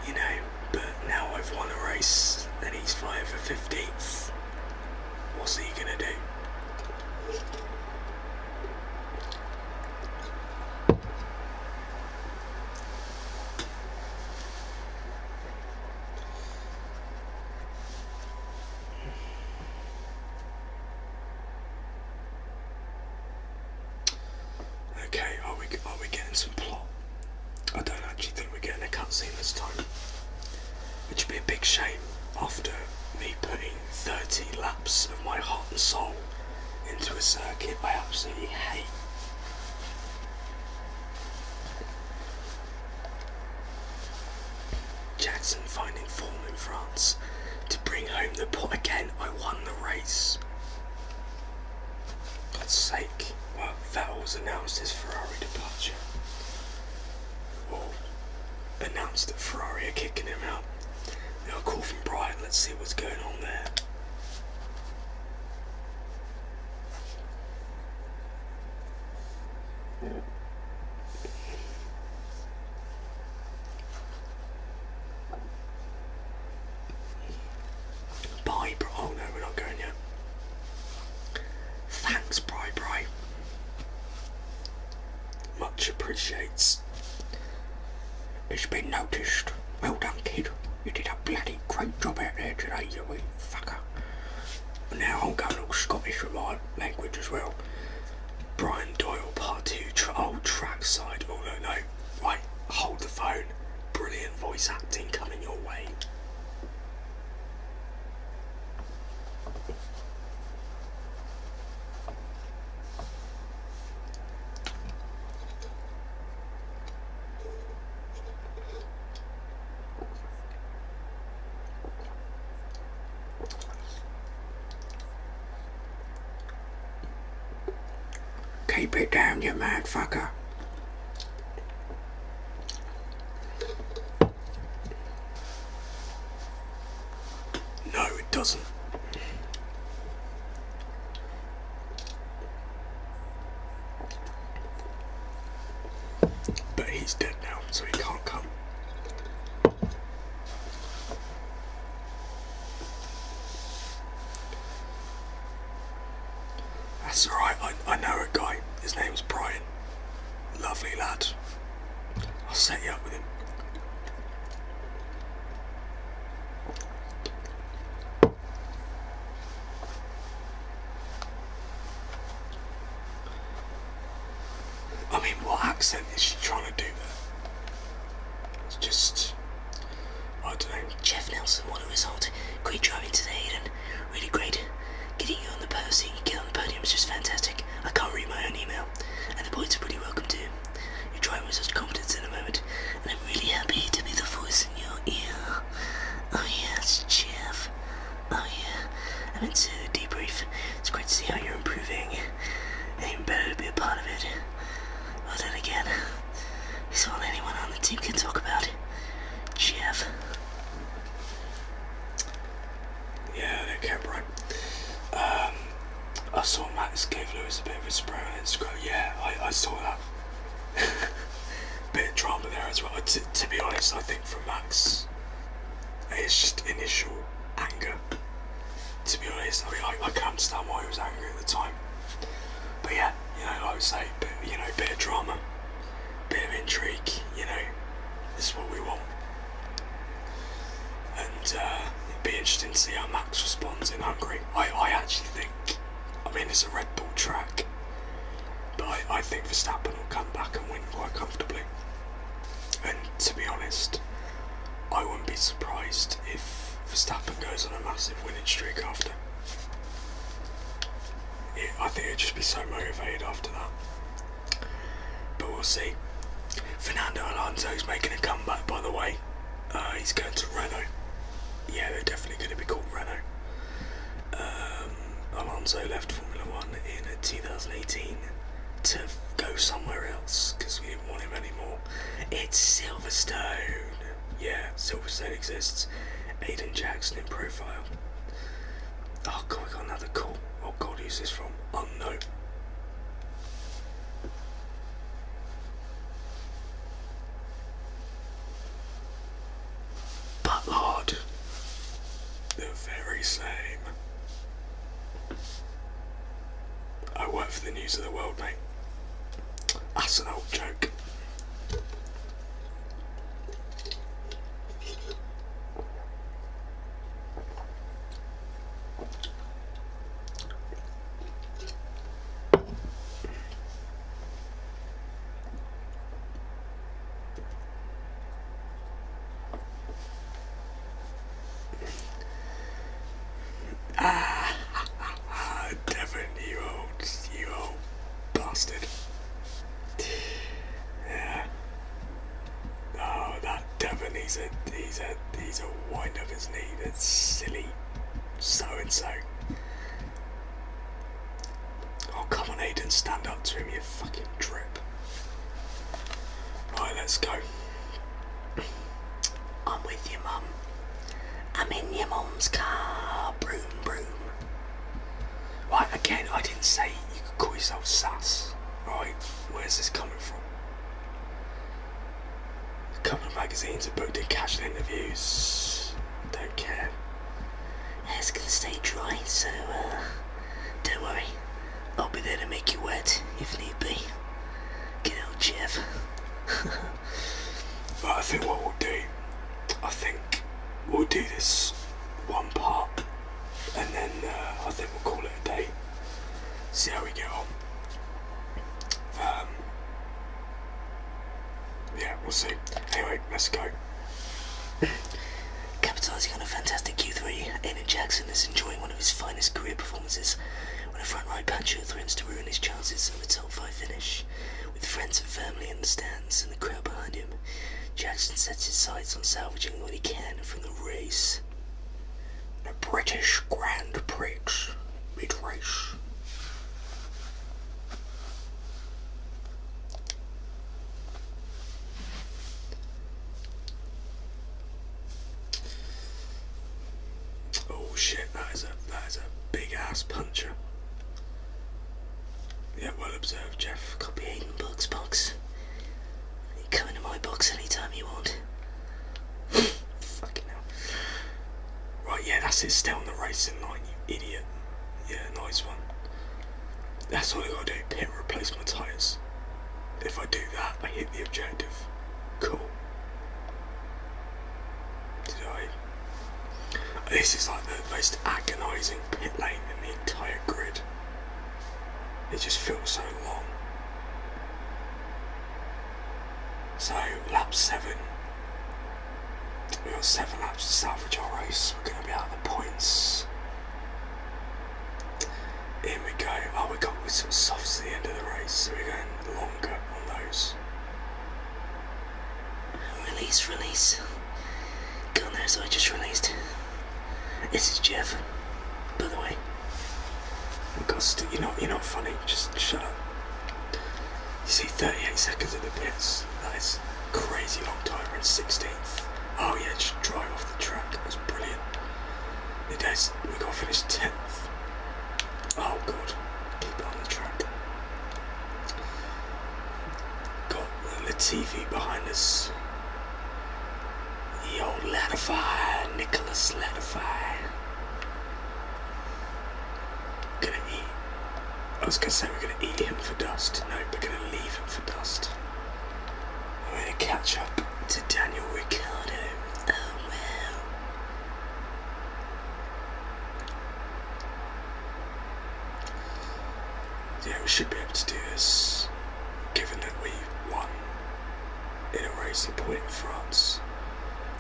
you know, but now I've won a race and he's 5 for 15th. What's he gonna do? Okay, are we getting some plot? I don't actually think we're getting a cutscene this time, which would be a big shame after me putting 30 laps of my heart and soul into a circuit I absolutely hate. Jackson finding form in France to bring home the pot again. I won the race. God's sake. Well, Vettel's announced his Ferrari departure. Or announced that Ferrari are kicking him out. Got a call from Brian, let's see what's going on there. Bye, bro. Oh no, we're not going yet. Thanks, Bri. Much appreciates. It's been noticed. Well done, kid. You did a bloody great job out there today, you wee fucker. Now I'm going all Scottish with my language as well. Brian Doyle, part 2, old trackside. Oh no. Right, hold the phone. Brilliant voice acting coming your way. Keep it down, you mad fucker. but he's dead now, so he can't come. That's alright, I know a guy, his name's Brian. Lovely lad. I'll set you up with him. I mean, what accent is she trying to do there? It's just, I don't know. Jeff Nelson, what a result. Great driving today, Aiden. Really great. Getting you on the podium, seeing you get on the podium is just fantastic. I can't read my own email. And the points are pretty welcome too. You're driving with such confidence in a moment, and I'm really happy to be the voice in your ear. Oh yeah, it's Jeff. Oh yeah, I meant to debrief. It's great to see how you're improving, and even better to be a part of it. Well then again, it's all anyone on the team can talk about. Jeff. Yeah, they can, Brian. I saw Max gave Lewis a bit of a spray on Instagram. Yeah, I saw that. Bit of drama there as well. To be honest, I think from Max, it's just initial anger. To be honest, I mean, I can understand why he was angry at the time. But yeah, you know, like I say, bit of drama, bit of intrigue, you know, this is what we want. And it'd be interesting to see how Max responds in Hungary. I actually think, I mean, it's a Red Bull track, but I think Verstappen will come back and win quite comfortably. And to be honest, I wouldn't be surprised if Verstappen goes on a massive winning streak after. I think he'd just be so motivated after that. But we'll see. Fernando Alonso's making a comeback, by the way. He's going to Renault. Yeah, they're definitely going to be called Renault. Alonso left Formula 1 in 2018 to go somewhere else because we didn't want him anymore. It's Silverstone. Yeah, Silverstone exists. Aiden Jackson in profile. Oh god, we got another call. Oh god, who's this from? Unknown. But Lord, the very same. I work for the News of the World, mate. That's an old joke. Devon, you old bastard. Yeah. Oh, that Devon, he's a wind up his knee. That's silly. So and so. Oh, come on, Aiden, stand up to him, you fucking drip. Right, let's go. I'm with you, Mum. I'm in your mum's car. Broom, broom. Right, again, I didn't say you could call yourself Sass. Right, where's this coming from? A couple of magazines have booked in casual interviews. Don't care. Hair's gonna stay dry, so, don't worry. I'll be there to make you wet, if need be. Get out, Jeff. But I think what we'll do, we'll do this one part, and then I think we'll call it a day. See how we get on. Yeah, we'll see. Anyway, let's go. Capitalising on a fantastic Q3, Aiden Jackson is enjoying one of his finest career performances when a front right puncher threatens to ruin his chances of a top 5 finish. With friends and family in the stands and the crowd behind him, Jackson sets his sights on salvaging what he can from the race. The British Grand Prix mid-race. Oh shit, that is a big ass puncher. Yeah, well observed, Jeff. Copy Aiden Bugs Box. come into my box anytime you want. Fucking hell. Right, yeah, that's it. Stay on the racing line, you idiot. Yeah, nice one. That's all I gotta do. Pit replace my tyres. If I do that, I hit the objective. Cool. Did I? This is like the most agonising pit lane in the entire grid. It just feels so long. So, lap 7. We've got 7 laps to salvage our race. We're going to be out of the points. Here we go. Oh, we got some softs at the end of the race, so we're going longer on those. Release. Go on there, so I just released. This is Jeff, by the way. Gus, you're not funny. Just shut up. You see, 38 seconds in the pits. That is crazy long time. We're in 16th. Oh yeah, just drive off the track. That was brilliant. It is. We got to finish 10th. Oh god, keep it on the track. Got Latifi behind us. Yo, Latify, Nicholas Latify. Gonna eat. I was gonna say we're gonna eat him for dust. No, we're gonna leave him for dust. I'm gonna catch up to Daniel Ricciardo. Oh wow. Yeah, we should be able to do this, given that we won in a racing point in France.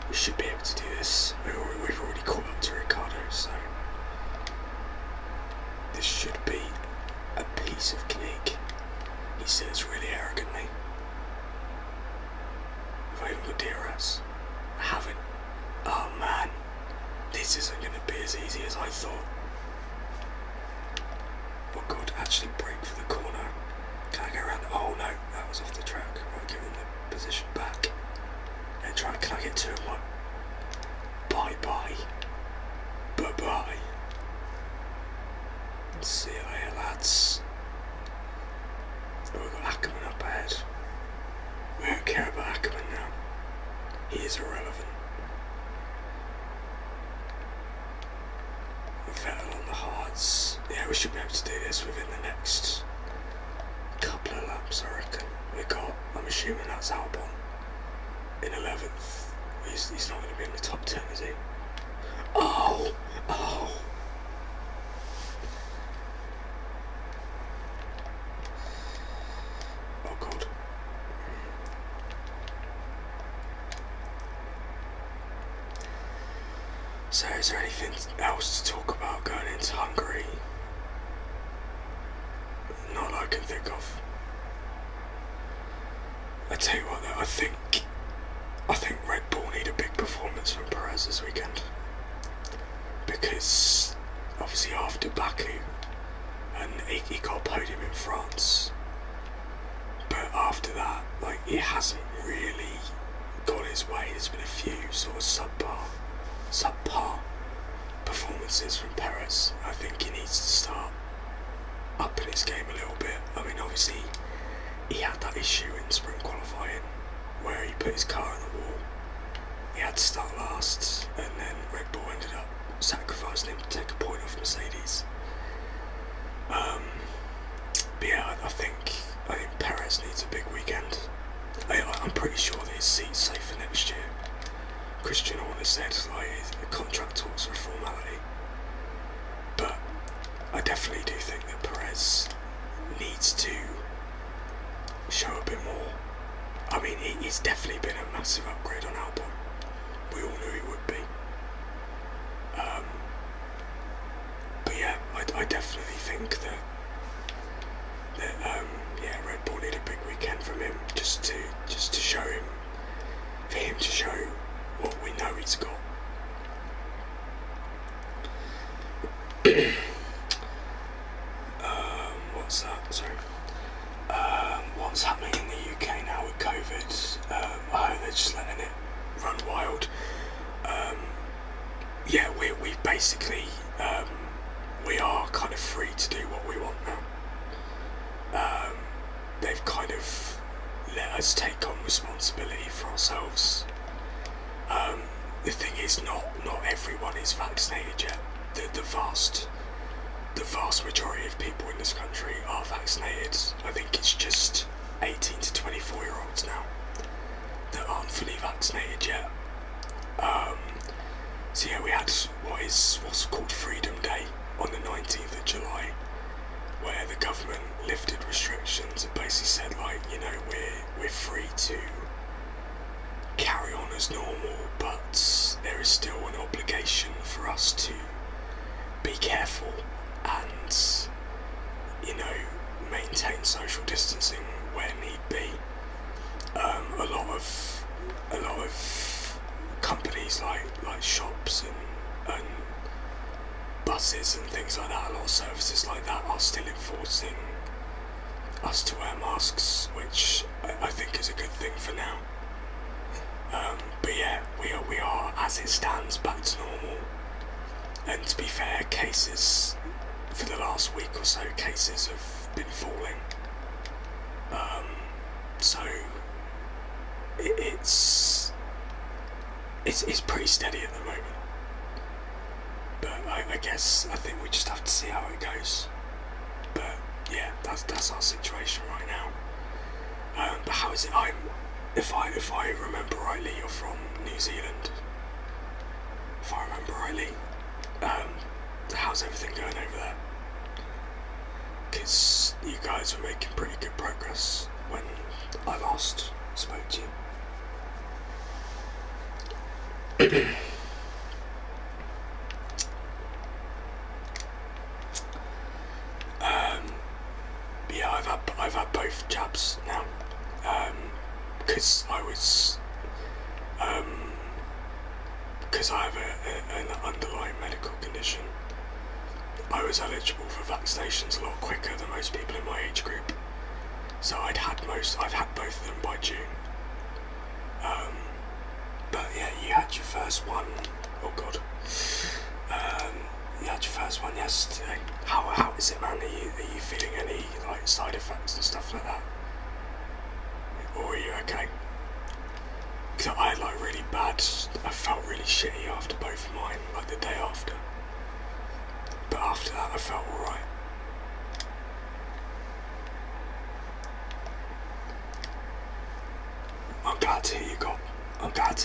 We should be able to do this. We've already caught up to Ricciardo, so this should be a piece of cake. He says really arrogantly. Have I even got DRS? I haven't. Oh man, this isn't going to be as easy as I thought. Oh god, actually brake for the corner. Can I go around? Oh no, that was off the track. Right, give him the position back. And try, can I get to him? What? Bye bye. Bye bye. See you later, lads. Oh, we've got Ackerman up ahead. We don't care about Ackerman now. He is irrelevant. Vettel on the hards. Yeah, we should be able to do this within the next couple of laps, I reckon. We got, I'm assuming that's Albon in 11th. He's not going to be in the top 10, is he? Oh! Oh! Oh god. So is there anything else to talk about going into Hungary? Not that I can think of. I tell you what though, I think Red Bull need a big performance from Perez this weekend. Because obviously after Baku, and he got a podium in France, but after that, like, it hasn't really gone his way. There's been a few sort of subpar performances from Perez. I think he needs to start upping his game a little bit. I mean, obviously he had that issue in sprint qualifying where he put his car on the wall. He had to start last, and then Red Bull ended up sacrificing him to take a point off Mercedes. But yeah, I think Perez needs a big weekend. I'm pretty sure that his seat's safe for next year. Christian Horner said like the contract talks are a formality, but I definitely do think that Perez needs to show a bit more. I mean, he's definitely been a massive upgrade on Albon. We all knew he would be. But yeah, I definitely think that yeah, Red Bull need a big weekend from him just to show him, for him to show what we know he's got. What's that? Sorry. What's happening in the UK now with COVID? I hope they're just letting it run wild. Yeah, we basically we are kind of free to do what we want now. They've kind of let us take on responsibility for ourselves. The thing is, not everyone is vaccinated yet. The vast majority of people in this country are vaccinated. I think it's just 18 to 24-year-olds now that aren't fully vaccinated yet. So yeah, we had what's called Freedom Day on the 19th of July, where the government lifted restrictions and basically said, like, you know, we're free to carry on as normal, but there is still an obligation for us to be careful and, you know, maintain social distancing where need be. A lot of companies like shops and buses and things like that, a lot of services like that are still enforcing us to wear masks, which I think is a good thing for now. But yeah, we are, as it stands, back to normal. And to be fair, cases for the last week or so, cases have been falling. So it's pretty steady at the moment. But I guess I think we just have to see how it goes. But yeah, that's our situation right now. But how is it? If I remember rightly, you're from New Zealand. If I remember rightly, how's everything going over there? Because you guys were making pretty good progress when I last spoke to you. Yeah, I've had both jabs now. Because I have an underlying medical condition, I was eligible for vaccinations a lot quicker than most people in my age group. So I've had both of them by June. But yeah, you had your first one. Oh god. You had your first one yesterday. How is it, man? Are you feeling any like side effects and stuff like that? Or are you okay? Because I had like really bad. I felt really shitty after both of mine, like the day after. But after that, I felt alright. I'm glad to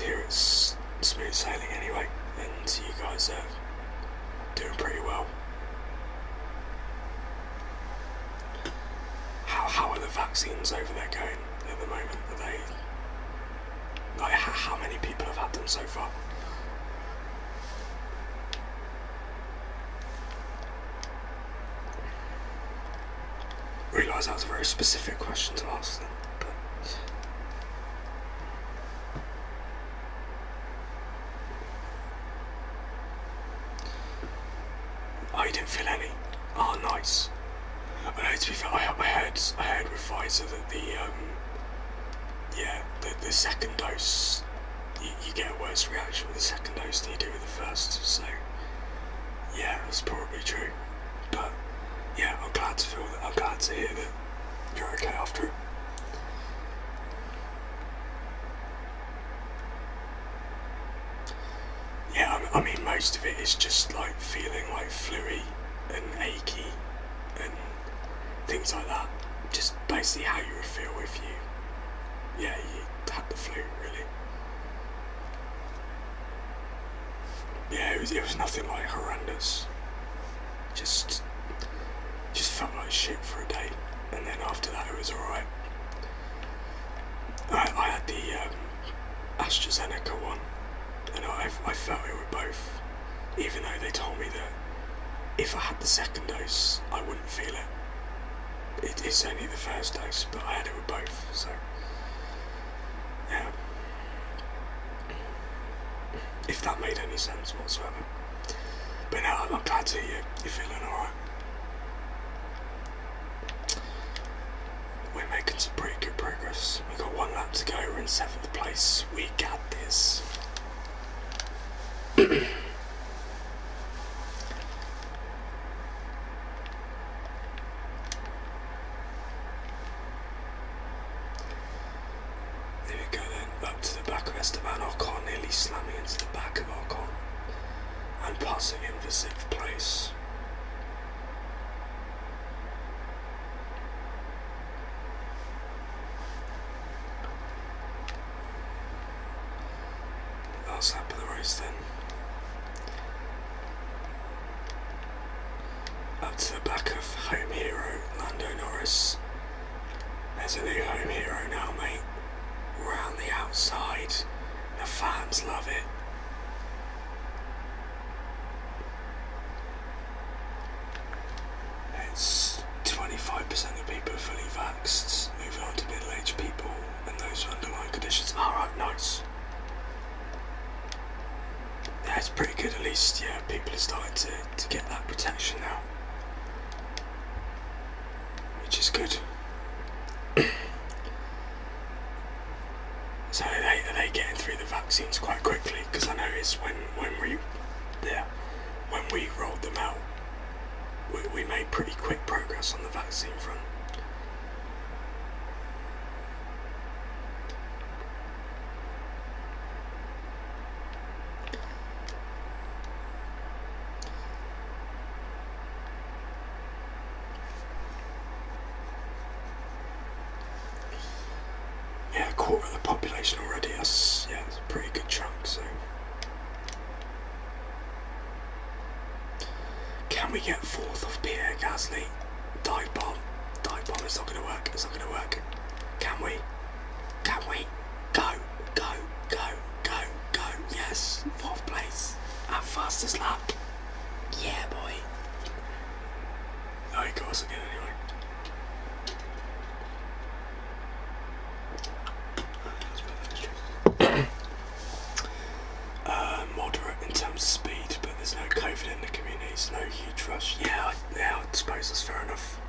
hear it's smooth sailing anyway, and you guys are doing pretty well. How are the vaccines over there going at the moment? Are they, like, how many people have had them so far? I realise that was a very specific question to ask them, but oh, you didn't feel any? Oh, nice. I know, to be fair, I heard with Pfizer that the second dose, you get a worse reaction with the second dose than you do with the first, so yeah, that's probably true. But yeah, I'm glad to hear that you're okay after it. Yeah, I mean, most of it is just like feeling like fluey and achy and things like that. Just basically how you would feel if you had the flu, really. Yeah, it was nothing like horrendous. Just felt like shit for a day, and then after that it was alright. I had the AstraZeneca one, and I felt it with both, even though they told me that if I had the second dose I wouldn't feel it. It's only the first dose, but I had it with both, so yeah. If that made any sense whatsoever. But no, I'm glad to hear you're feeling alright. We're making some pretty good progress. We've got one lap to go, we're in 7th place. We got this. up to the back of Esteban Ocon, nearly slamming into the back of Ocon and passing him for 6th place. Last lap of the race then. Up to the back of home hero Lando Norris. There's a new home hero now, mate. Round the outside. The fans love it. It's 25% of people are fully vaxxed. Moving on to middle-aged people and those with underlying conditions. Alright, nice. Yeah, it's pretty good at least. Yeah, people are starting to get that protection now, which is good. So are they getting through the vaccines quite quickly? Because I noticed when we rolled them out, we made pretty quick progress on the vaccine front. Yeah, a quarter of the population already. That's a pretty good chunk. So, can we get 4th off Pierre Gasly? Dive bomb. It's not going to work. It's not going to work. Can we? Can we? Go. Yes, 4th place. Our fastest lap. Yeah, boy. Oh, he got us again anyway. Moderate in terms of speed, but there's no COVID in the community, so no huge rush. Yeah, I suppose that's fair enough.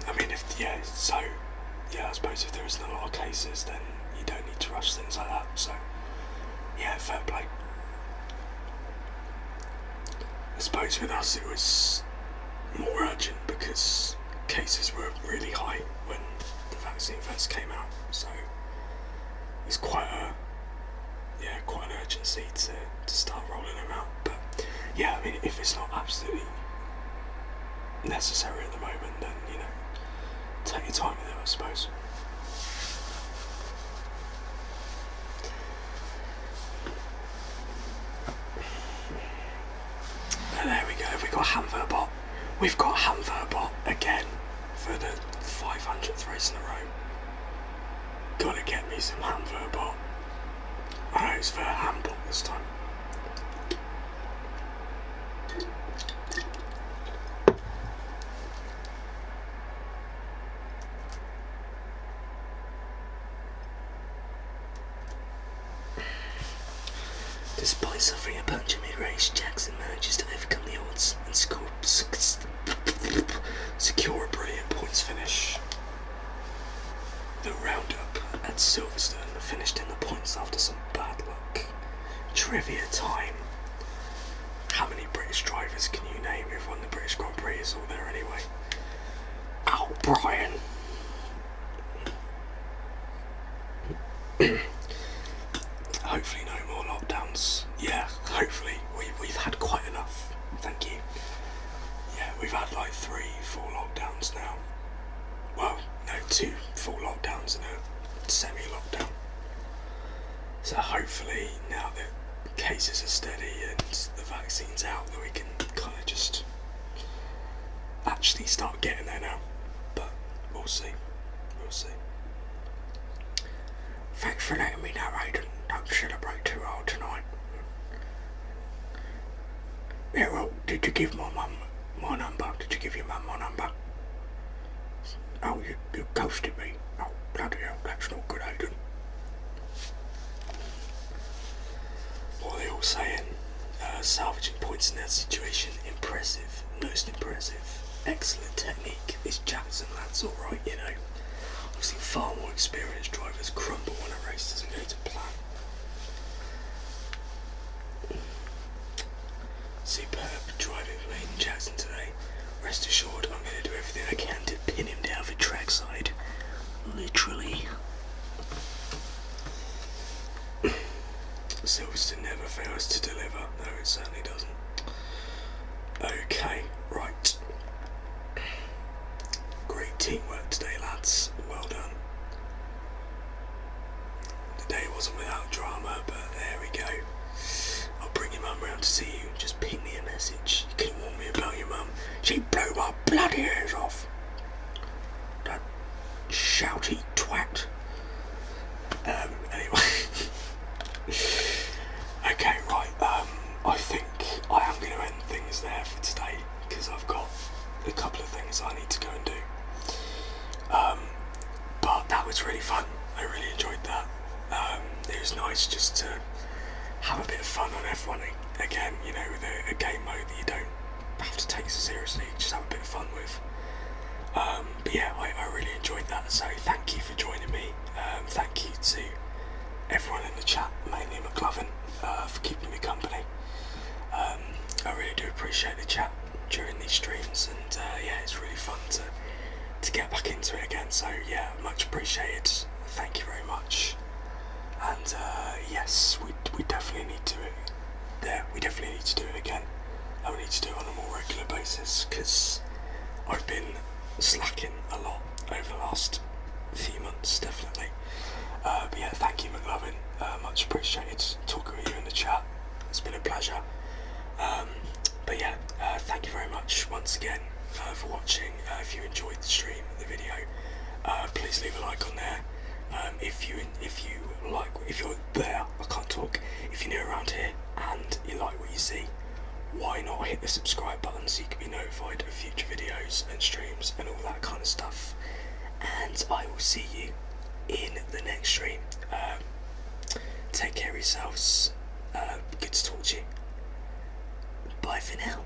I mean, I suppose if there isn't a lot of cases, then you don't need to rush things like that, so yeah, fair play. I suppose with us it was more urgent because cases were really high when the vaccine first came out, so it's quite an urgency to start rolling them out. But yeah, I mean, if it's not absolutely necessary at the moment, then take your time with it, I suppose. And there we go. We've got Hamverbot. We've got Hamverbot again for the 500th race in a row. Gotta get me some Hamverbot. I know it's for Hamburg this time. Despite suffering a puncture mid-race, Jackson manages to overcome the odds and secure a brilliant points finish. The roundup at Silverstone finished in the points after some bad luck. Trivia time. How many British drivers can you name who've won the British Grand Prix? Is all there anyway. Oh, Brian. Hopefully no more lockdowns. Yeah, hopefully. We've had quite enough. Thank you. Yeah, we've had like 3 full lockdowns now. Well, no, 2 full lockdowns and a semi-lockdown. So hopefully now that cases are steady and the vaccine's out, that we can kind of just actually start getting there now. But we'll see. We'll see. Thanks for letting me know, Aiden. Don't celebrate too hard tonight. Yeah, well, did you give my mum my number? Did you give your mum my number? Oh, you ghosted me. Oh, bloody hell, that's not good, Aiden. What are they all saying? Salvaging points in that situation. Impressive. Most impressive. Excellent technique. This Jackson lad's alright, you know. I've seen far more experienced drivers crumble when a race doesn't go to plan. Superb driving for Hayden Jackson today. Rest assured, I'm going to do everything I can to pin him down for trackside. Literally. teamwork today, lads. Well done. Today wasn't without drama, but there we go. I'll bring your mum round to see you. Just ping me a message. You couldn't warn me about your mum. She blew my bloody ears off. That shouty twat. Anyway. Okay, right. I think I am going to end things there for today because I've got a couple of things I need to go and do. But that was really fun. I really enjoyed that. It was nice just to have a bit of fun on F1 again, you know, with a game mode that you don't have to take so seriously, just have a bit of fun with. But yeah, I really enjoyed that, so thank you for joining me. Thank you to everyone in the chat, mainly McLovin, for keeping me company. I really do appreciate the chat during these streams, and yeah, it's really fun to get back into it again, so yeah, much appreciated. Thank you very much. And yes, we definitely need to do it. We definitely need to do it again. And we need to do it on a more regular basis because I've been slacking a lot over the last few months, definitely. But yeah, thank you, McLovin. Much appreciated talking with you in the chat. It's been a pleasure. But yeah, thank you very much once again for watching. If you enjoyed the stream, the video, please leave a like on there. If you're there, I can't talk. If you're new around here and you like what you see, why not hit the subscribe button so you can be notified of future videos and streams and all that kind of stuff. And I will see you in the next stream. Take care of yourselves. Good to talk to you. Bye for now.